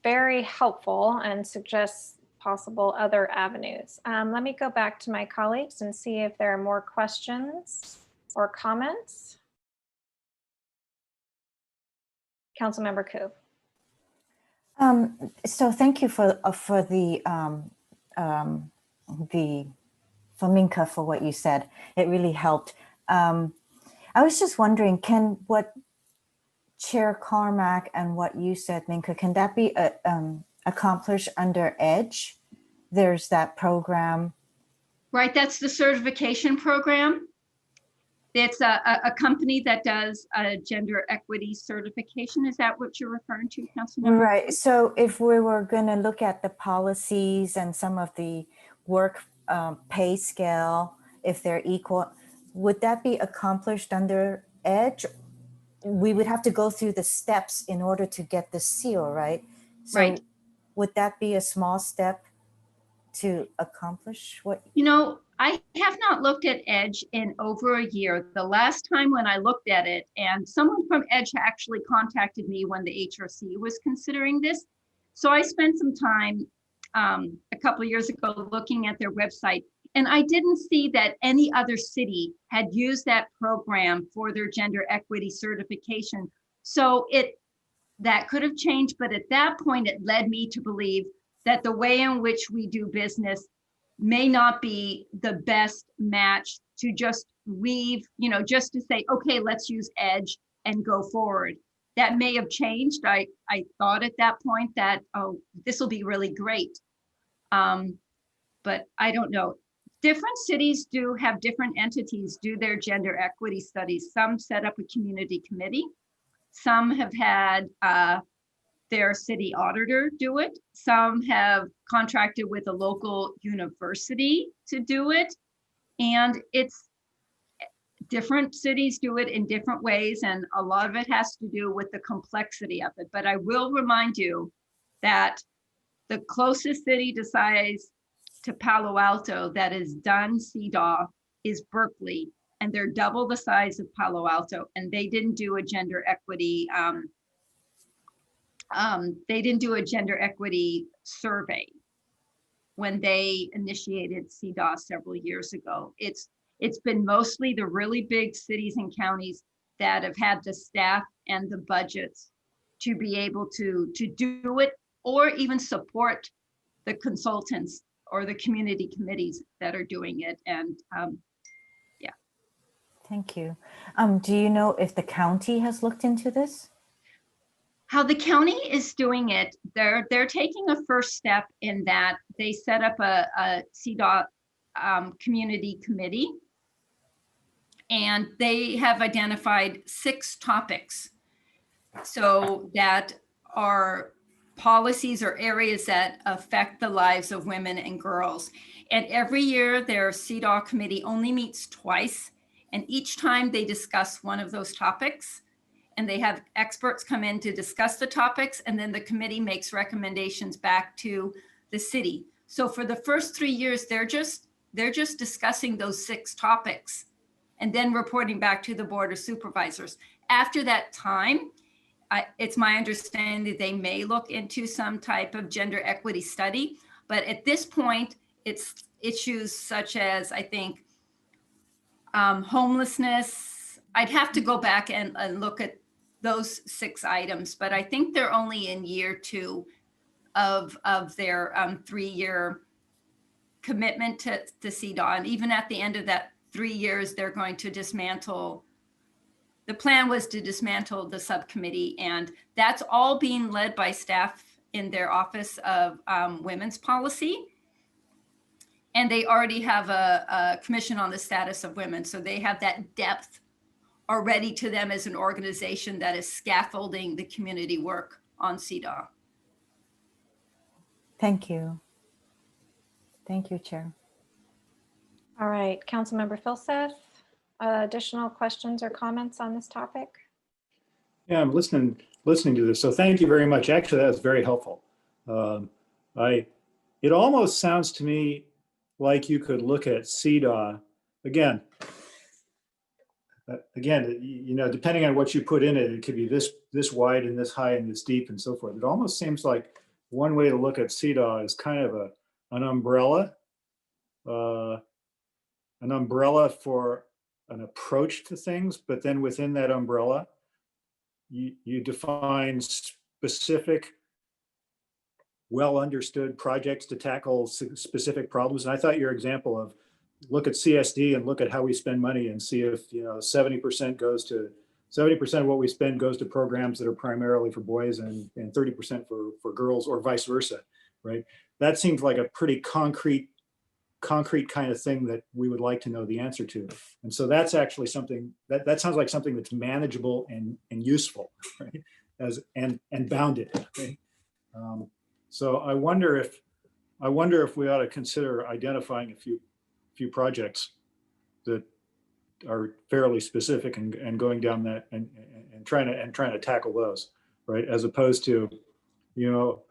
B: very helpful and suggests possible other avenues. Let me go back to my colleagues and see if there are more questions or comments. Councilmember Koo.
F: So thank you for Minka for what you said. It really helped. I was just wondering, can what Chair Carmack and what you said, Minka, can that be accomplished under EDGE? There's that program.
N: Right, that's the certification program. It's a company that does a gender equity certification. Is that what you're referring to, Councilmember?
F: Right. So if we were going to look at the policies and some of the work pay scale, if they're equal, would that be accomplished under EDGE? We would have to go through the steps in order to get the seal, right? So
N: right.
F: Would that be a small step to accomplish what?
N: You know, I have not looked at EDGE in over a year. The last time when I looked at it, and someone from EDGE actually contacted me when the HRC was considering this. So I spent some time a couple of years ago looking at their website, and I didn't see that any other city had used that program for their gender equity certification. So that could have changed, but at that point, it led me to believe that the way in which we do business may not be the best match to just leave, you know, just to say, okay, let's use EDGE and go forward. That may have changed. I thought at that point that, oh, this will be really great. But I don't know. Different cities do have different entities do their gender equity studies. Some set up a community committee. Some have had their city auditor do it. Some have contracted with a local university to do it. And it's different cities do it in different ways. And a lot of it has to do with the complexity of it. But I will remind you that the closest city to size to Palo Alto that has done CEDAW is Berkeley. And they're double the size of Palo Alto. And they didn't do a gender equity survey when they initiated CEDAW several years ago. It's been mostly the really big cities and counties that have had the staff and the budgets to be able to do it, or even support the consultants or the community committees that are doing it. And yeah.
F: Thank you. Do you know if the county has looked into this?
N: How the county is doing it, they're taking a first step in that they set up a CEDAW community committee, and they have identified 6 topics. So that are policies or areas that affect the lives of women and girls. And every year their CEDAW committee only meets twice, and each time they discuss one of those topics. And they have experts come in to discuss the topics, and then the committee makes recommendations back to the city. So for the first 3 years, they're just discussing those 6 topics and then reporting back to the Board of Supervisors. After that time, it's my understanding that they may look into some type of gender equity study, but at this point, it's issues such as, I think, homelessness. I'd have to go back and look at those 6 items, but I think they're only in year 2 of their 3-year commitment to CDAW. And even at the end of that 3 years, they're going to dismantle. The plan was to dismantle the subcommittee, and that's all being led by staff in their Office of Women's Policy. And they already have a commission on the status of women. So they have that depth already to them as an organization that is scaffolding the community work on CDAW.
F: Thank you. Thank you, Chair.
B: All right, Councilmember Filseth, additional questions or comments on this topic?
D: Yeah, I'm listening to this. So thank you very much. Actually, that was very helpful. It almost sounds to me like you could look at CDAW again, you know, depending on what you put in it, it could be this wide and this high and this deep and so forth. It almost seems like one way to look at CDAW is kind of an umbrella for an approach to things, but then within that umbrella, you define specific, well understood projects to tackle specific problems. And I thought your example of look at CSD and look at how we spend money and see if, you know, 70% of what we spend goes to programs that are primarily for boys and 30% for girls, or vice versa, right? That seems like a pretty concrete kind of thing that we would like to know the answer to. And so that's actually something that sounds like something that's manageable and useful, right? And bounded, right? So I wonder if we ought to consider identifying a few projects that are fairly specific and going down that and trying to tackle those, right? As opposed to, you know,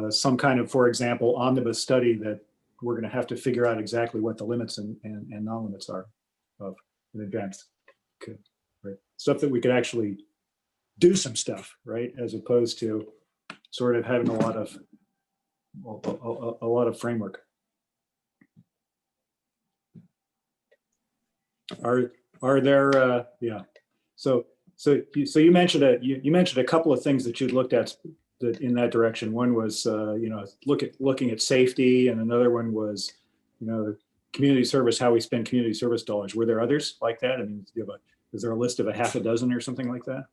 D: some kind of, for example, omnibus study that we're going to have to figure out exactly what the limits and non-limits are of in advance. Okay, right? Stuff that we could actually do some stuff, right? As opposed to sort of having a lot of framework. Are there? Yeah. So you mentioned a couple of things that you'd looked at that in that direction. One was you know, looking at safety, and another one was, you know, community service, how we spend community service dollars. Were there others like that? I mean, is there a list of a half a dozen or something like that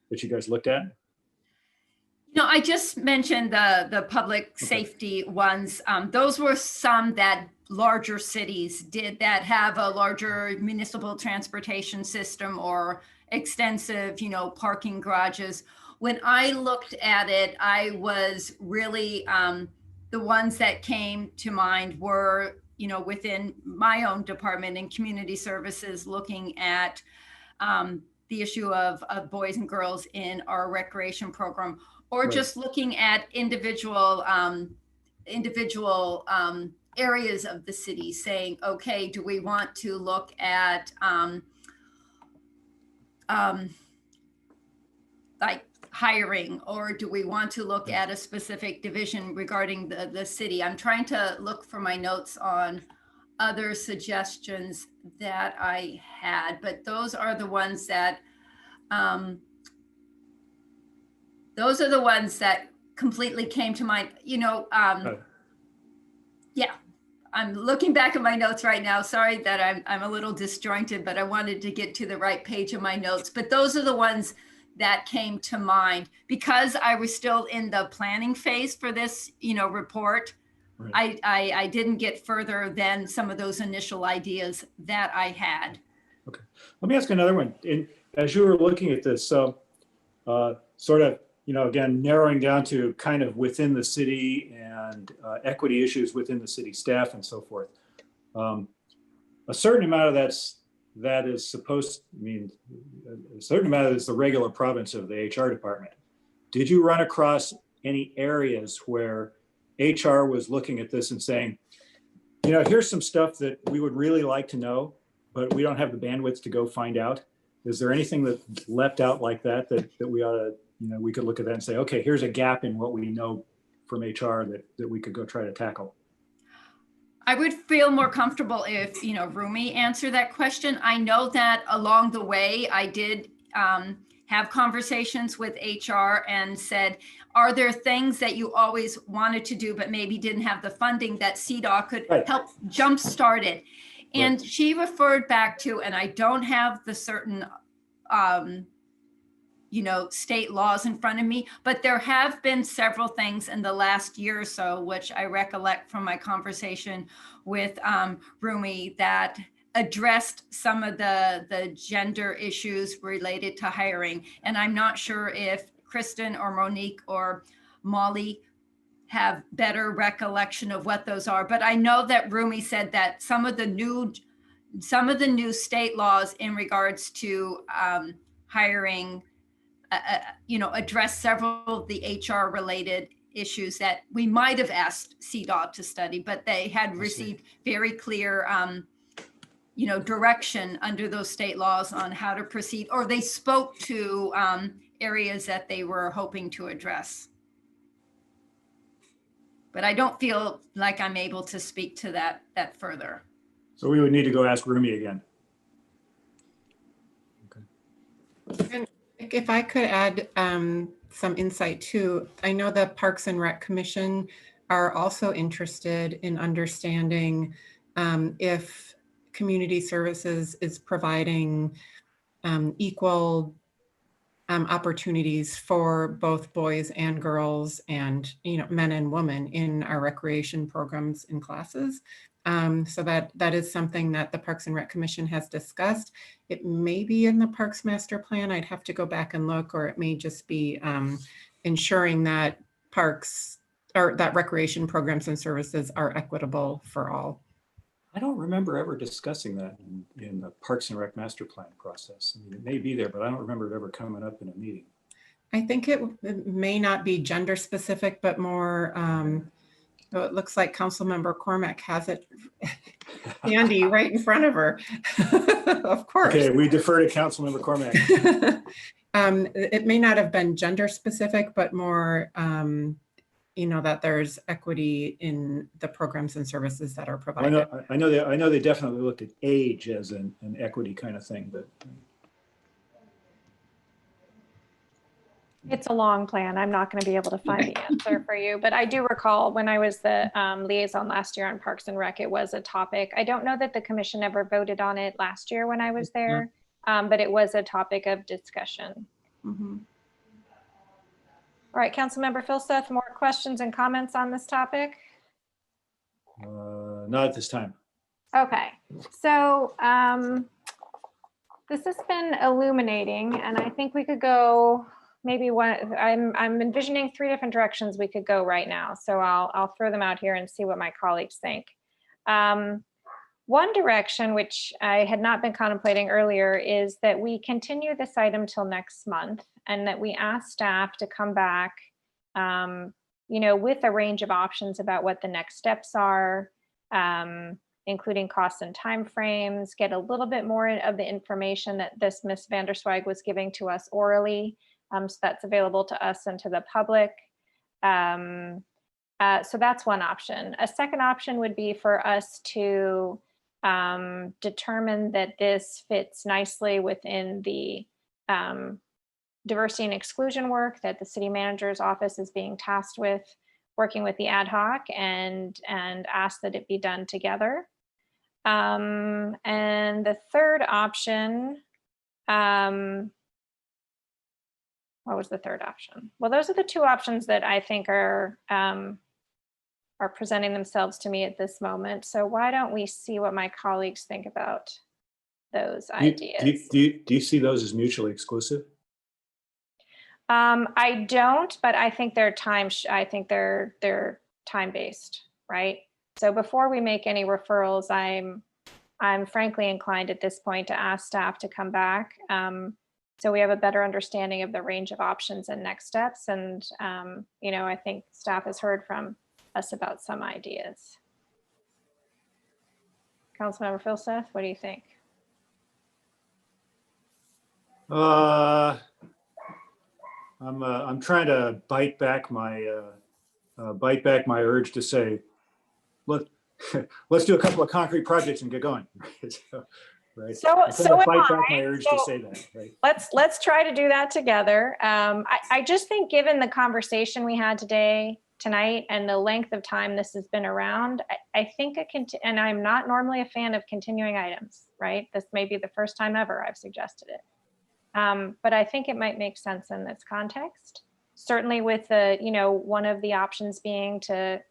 D: that you guys looked at?
N: No, I just mentioned the public safety ones. Those were some that larger cities did that have a larger municipal transportation system or extensive, you know, parking garages. When I looked at it, I was really, the ones that came to mind were, you know, within my own department in community services, looking at the issue of boys and girls in our recreation program, or
D: Right.
N: just looking at individual areas of the city, saying, okay, do we want to look at like hiring, or do we want to look at a specific division regarding the city? I'm trying to look for my notes on other suggestions that I had, but those are the ones that completely came to mind. You know, yeah, I'm looking back at my notes right now. Sorry that I'm a little disjointed, but I wanted to get to the right page of my notes. But those are the ones that came to mind because I was still in the planning phase for this, you know, report. Right. I didn't get further than some of those initial ideas that I had.
D: Okay, let me ask another one. As you were looking at this, so sort of, you know, again, narrowing down to kind of within the city and equity issues within the city staff and so forth. A certain amount of that is supposed, I mean, a certain amount of it is the regular province of the HR department. Did you run across any areas where HR was looking at this and saying, you know, here's some stuff that we would really like to know, but we don't have the bandwidth to go find out? Is there anything that leapt out like that we ought to, you know, we could look at that and say, okay, here's a gap in what we know from HR that we could go try to tackle?
N: I would feel more comfortable if, you know, Rumi answered that question. I know that along the way, I did have conversations with HR and said, are there things that you always wanted to do, but maybe didn't have the funding that CDAW could
D: Right.
N: help jumpstart it? And
D: Right.
N: she referred back to, and I don't have the certain, state laws in front of me, but there have been several things in the last year or so, which I recollect from my conversation with Rumi, that addressed some of the gender issues related to hiring. And I'm not sure if Kristen or Monique or Molly have better recollection of what those are, but I know that Rumi said that some of the new state laws in regards to hiring, address several of the HR related issues that we might have asked CDAW to study, but they had received very clear, direction under those state laws on how to proceed, or they spoke to areas that they were hoping to address. But I don't feel like I'm able to speak to that further.
D: So we would need to go ask Rumi again.
C: And if I could add some insight too, I know the Parks and Rec Commission are also interested in understanding if community services is providing equal opportunities for both boys and girls and men and women in our recreation programs and classes. So that is something that the Parks and Rec Commission has discussed. It may be in the Parks Master Plan. I'd have to go back and look, or it may just be ensuring that parks or that recreation programs and services are equitable for all.
D: I don't remember ever discussing that in the Parks and Rec Master Plan process. I mean, it may be there, but I don't remember it ever coming up in a meeting.
C: I think it may not be gender specific, but more, it looks like Councilmember Cormack has it handy right in front of her. Of course.
D: Okay, we defer to Councilmember Cormack.
C: It may not have been gender specific, but more, that there's equity in the programs and services that are provided.
D: I know they definitely looked at age as an equity kind of thing, but.
B: It's a long plan. I'm not going to be able to find the answer for you, but I do recall when I was the liaison last year on Parks and Rec, it was a topic. I don't know that the commission ever voted on it last year when I was there, but it was a topic of discussion.
C: Mm-hmm.
B: All right, Councilmember Filseth, more questions and comments on this topic?
D: Not at this time.
B: Okay, so this has been illuminating, and I think we could go maybe one. I'm envisioning 3 different directions we could go right now. So I'll throw them out here and see what my colleagues think. One direction, which I had not been contemplating earlier, is that we continue this item till next month, and that we ask staff to come back, with a range of options about what the next steps are, including costs and timeframes, get a little bit more of the information that this Ms. Vanderswag was giving to us orally. So that's available to us and to the public. So that's one option. A second option would be for us to determine that this fits nicely within the diversity and exclusion work that the city manager's office is being tasked with, working with the ad hoc, and ask that it be done together. And the third option, what was the third option? Well, those are the 2 options that I think are presenting themselves to me at this moment. So why don't we see what my colleagues think about those ideas?
D: Do you see those as mutually exclusive?
B: I don't, but I think they're they're time-based, right? So before we make any referrals, I'm frankly inclined at this point to ask staff to come back, so we have a better understanding of the range of options and next steps. And I think staff has heard from us about some ideas. Councilmember Filseth, what do you think?
D: I'm trying to bite back my urge to say, let's do a couple of concrete projects and get going. right?
B: So-
D: I'm trying
B: so
D: to
B: am
D: fight back
B: I.
D: my urge to say that, right?
B: Let's try to do that together. I just think given the conversation we had tonight and the length of time this has been around, I think and I'm not normally a fan of continuing items, right? This may be the first time ever I've suggested it. But I think it might make sense in this context. Certainly with one of the options being to,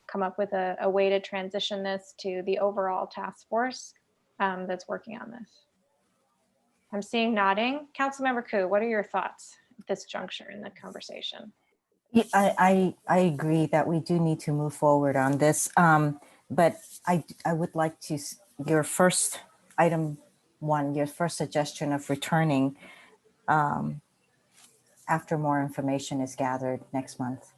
B: come up with a way to transition this to the overall task force that's working on this. I'm seeing nodding. Councilmember Koo, what are your thoughts at this juncture in the conversation?
F: Yeah, I agree that we do need to move forward on this. But I would like to, your first item one, your first suggestion of returning after more information is gathered next month.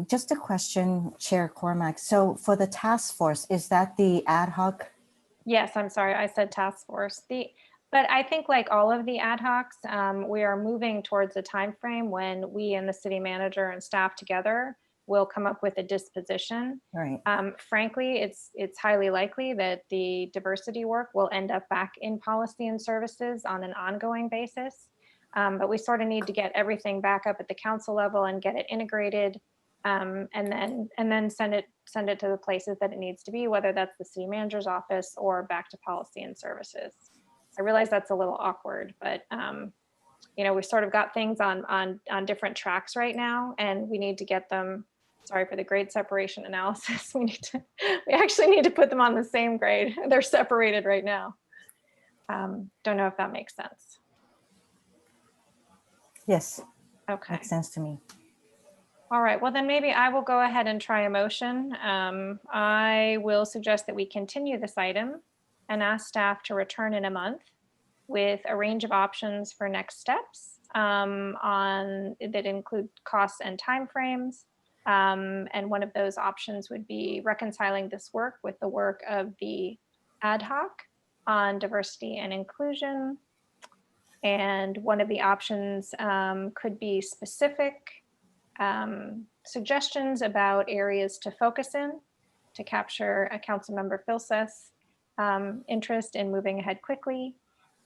F: Just a question, Chair Cormack. So for the task force, is that the ad hoc?
B: Yes, I'm sorry, I said task force. But I think like all of the ad hocs, we are moving towards a time frame when we and the city manager and staff together will come up with a disposition.
F: Right.
B: Frankly, it's highly likely that the diversity work will end up back in policy and services on an ongoing basis. But we sort of need to get everything back up at the council level and get it integrated, and then send it to the places that it needs to be, whether that's the city manager's office or back to policy and services. I realize that's a little awkward, but we sort of got things on different tracks right now, and we need to get them. Sorry for the grade separation analysis. We actually need to put them on the same grade. They're separated right now. Don't know if that makes sense.
F: Yes.
B: Okay.
F: Makes sense to me.
B: All right, well then maybe I will go ahead and try a motion. I will suggest that we continue this item and ask staff to return in a month with a range of options for next steps that include costs and timeframes. And one of those options would be reconciling this work with the work of the ad hoc on diversity and inclusion. And one of the options could be specific suggestions about areas to focus in to capture a Councilmember Filseth's interest in moving ahead quickly.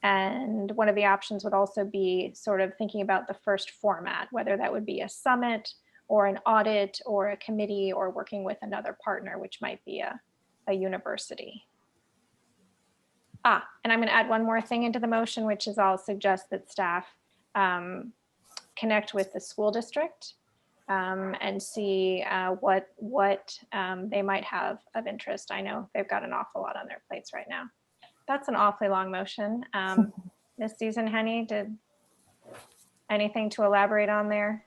B: And one of the options would also be sort of thinking about the first format, whether that would be a summit or an audit or a committee or working with another partner, which might be a university. And I'm going to add one more thing into the motion, which is I'll suggest that staff connect with the school district and see what they might have of interest. I know they've got an awful lot on their plates right now. That's an awfully long motion. Ms. Susan Henney, did anything to elaborate on there?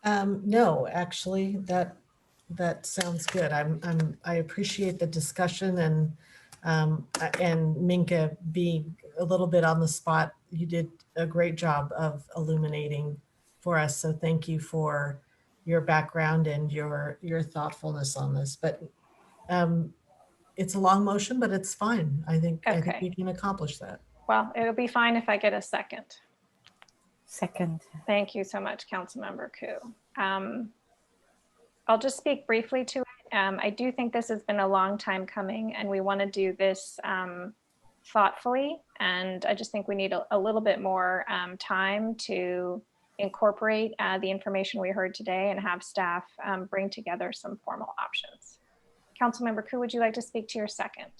G: No, actually, that sounds good. I appreciate the discussion and Minka being a little bit on the spot. You did a great job of illuminating for us. So thank you for your background and your thoughtfulness on this. But it's a long motion, but it's fine. I think we can accomplish that.
B: Well, it'll be fine if I get a second.
F: Second.
B: Thank you so much, Councilmember Koo. I'll just speak briefly to it. I do think this has been a long time coming, and we want to do this thoughtfully. And I just think we need a little bit more time to incorporate the information we heard today and have staff bring together some formal options. Councilmember Koo, would you like to speak to your second?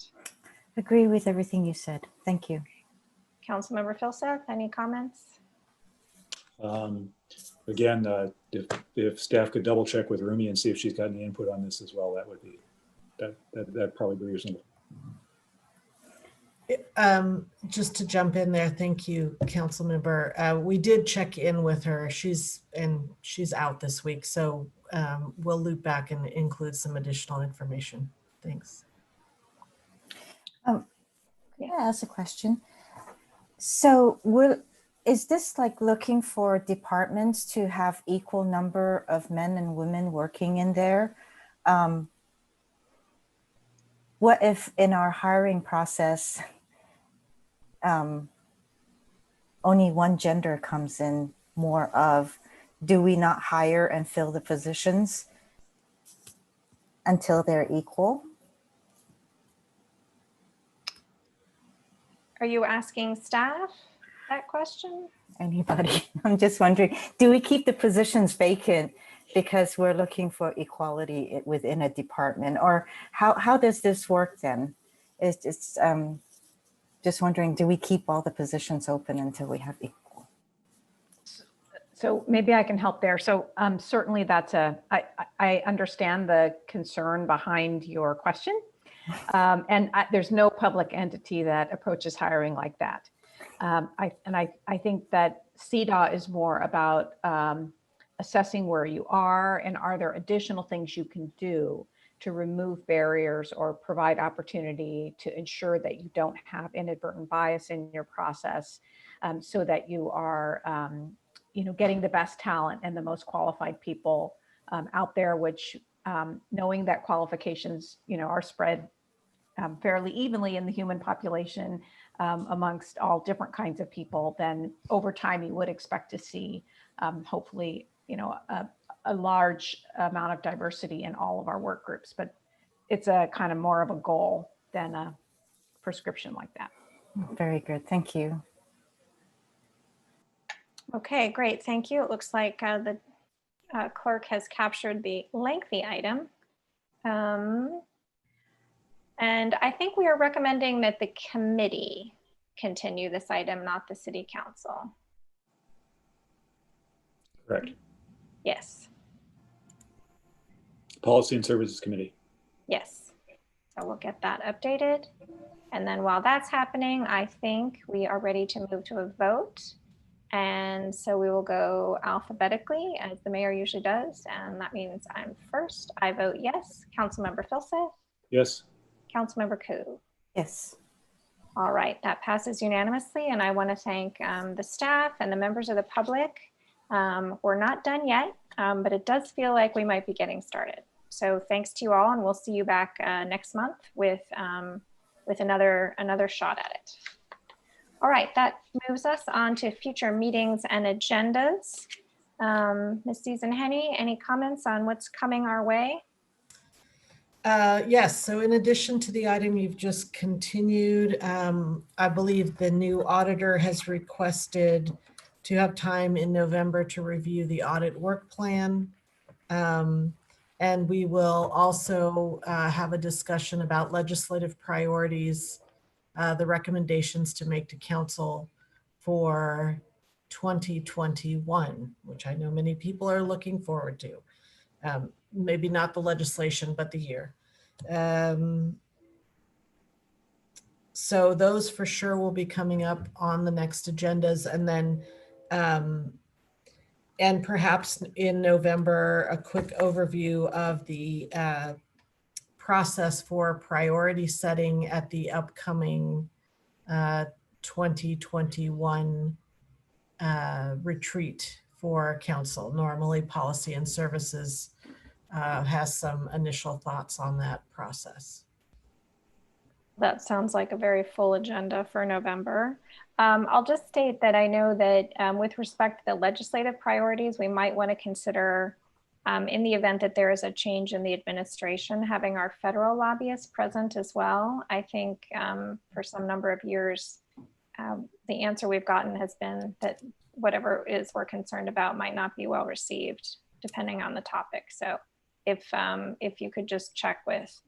F: Agree with everything you said. Thank you.
B: Councilmember Filseth, any comments?
D: Again, if staff could double check with Rumi and see if she's got any input on this as well, that'd probably be reasonable.
G: Just to jump in there, thank you, Councilmember. We did check in with her. She's out this week, so we'll loop back and include some additional information. Thanks.
F: Can I ask a question? So is this like looking for departments to have equal number of men and women working in there? What if in our hiring process, only one gender comes in more of, do we not hire and fill the positions until they're equal?
B: Are you asking staff that question?
F: Anybody? I'm just wondering, do we keep the positions vacant because we're looking for equality within a department, or how does this work then? It's just wondering, do we keep all the positions open until we have equal?
E: So maybe I can help there. So certainly that's I understand the concern behind your question. And there's no public entity that approaches hiring like that. I think that CDAW is more about assessing where you are and are there additional things you can do to remove barriers or provide opportunity to ensure that you don't have inadvertent bias in your process, so that you are getting the best talent and the most qualified people out there, which knowing that qualifications are spread fairly evenly in the human population amongst all different kinds of people, then over time you would expect to see hopefully a large amount of diversity in all of our work groups. But it's a kind of more of a goal than a prescription like that.
F: Very good, thank you.
B: Okay, great, thank you. It looks like the clerk has captured the lengthy item. And I think we are recommending that the committee continue this item, not the city council.
D: Correct.
B: Yes,
D: Policy and Services Committee.
B: yes. So we'll get that updated. And then while that's happening, I think we are ready to move to a vote. And so we will go alphabetically as the mayor usually does. And that means I'm first. I vote yes. Councilmember Filsath.
D: Yes.
B: Councilmember Koo.
F: Yes.
B: All right, that passes unanimously. And I want to thank the staff and the members of the public. We're not done yet, but it does feel like we might be getting started. So thanks to you all, and we'll see you back next month with another shot at it. All right, that moves us on to future meetings and agendas. Ms. Susan Henney, any comments on what's coming our way?
G: Yes, so in addition to the item you've just continued, I believe the new auditor has requested to have time in November to review the audit work plan. And we will also have a discussion about legislative priorities, the recommendations to make to council for 2021, which I know many people are looking forward to. Maybe not the legislation, but the year. So those for sure will be coming up on the next agendas, and then and perhaps in November, a quick overview of the process for priority setting at the upcoming 2021 retreat for council. Normally, Policy and Services has some initial thoughts on that process.
B: That sounds like a very full agenda for November. I'll just state that I know that with respect to the legislative priorities, we might want to consider in the event that there is a change in the administration, having our federal lobbyists present as well. I think for some number of years, the answer we've gotten has been that whatever it is we're concerned about might not be well received, depending on the topic. So if you could just check with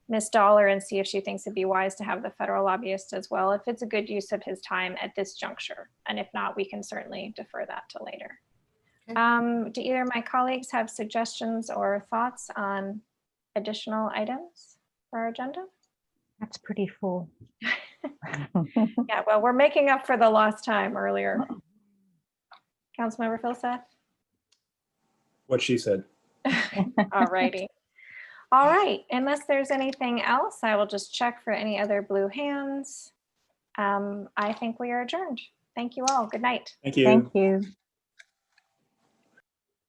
B: Ms. Dollar and see if she thinks it'd be wise to have the federal lobbyist as well, if it's a good use of his time at this juncture. And if not, we can certainly defer that to later. Okay. Do either of my colleagues have suggestions or thoughts on additional items for our agenda?
E: That's pretty full.
B: Yeah, well, we're making up for the lost time earlier. Councilmember Filsath?
D: What she said.
B: All righty. All right, unless there's anything else, I will just check for any other blue hands. I think we are adjourned. Thank you all. Good night.
D: Thank you.
F: Thank you.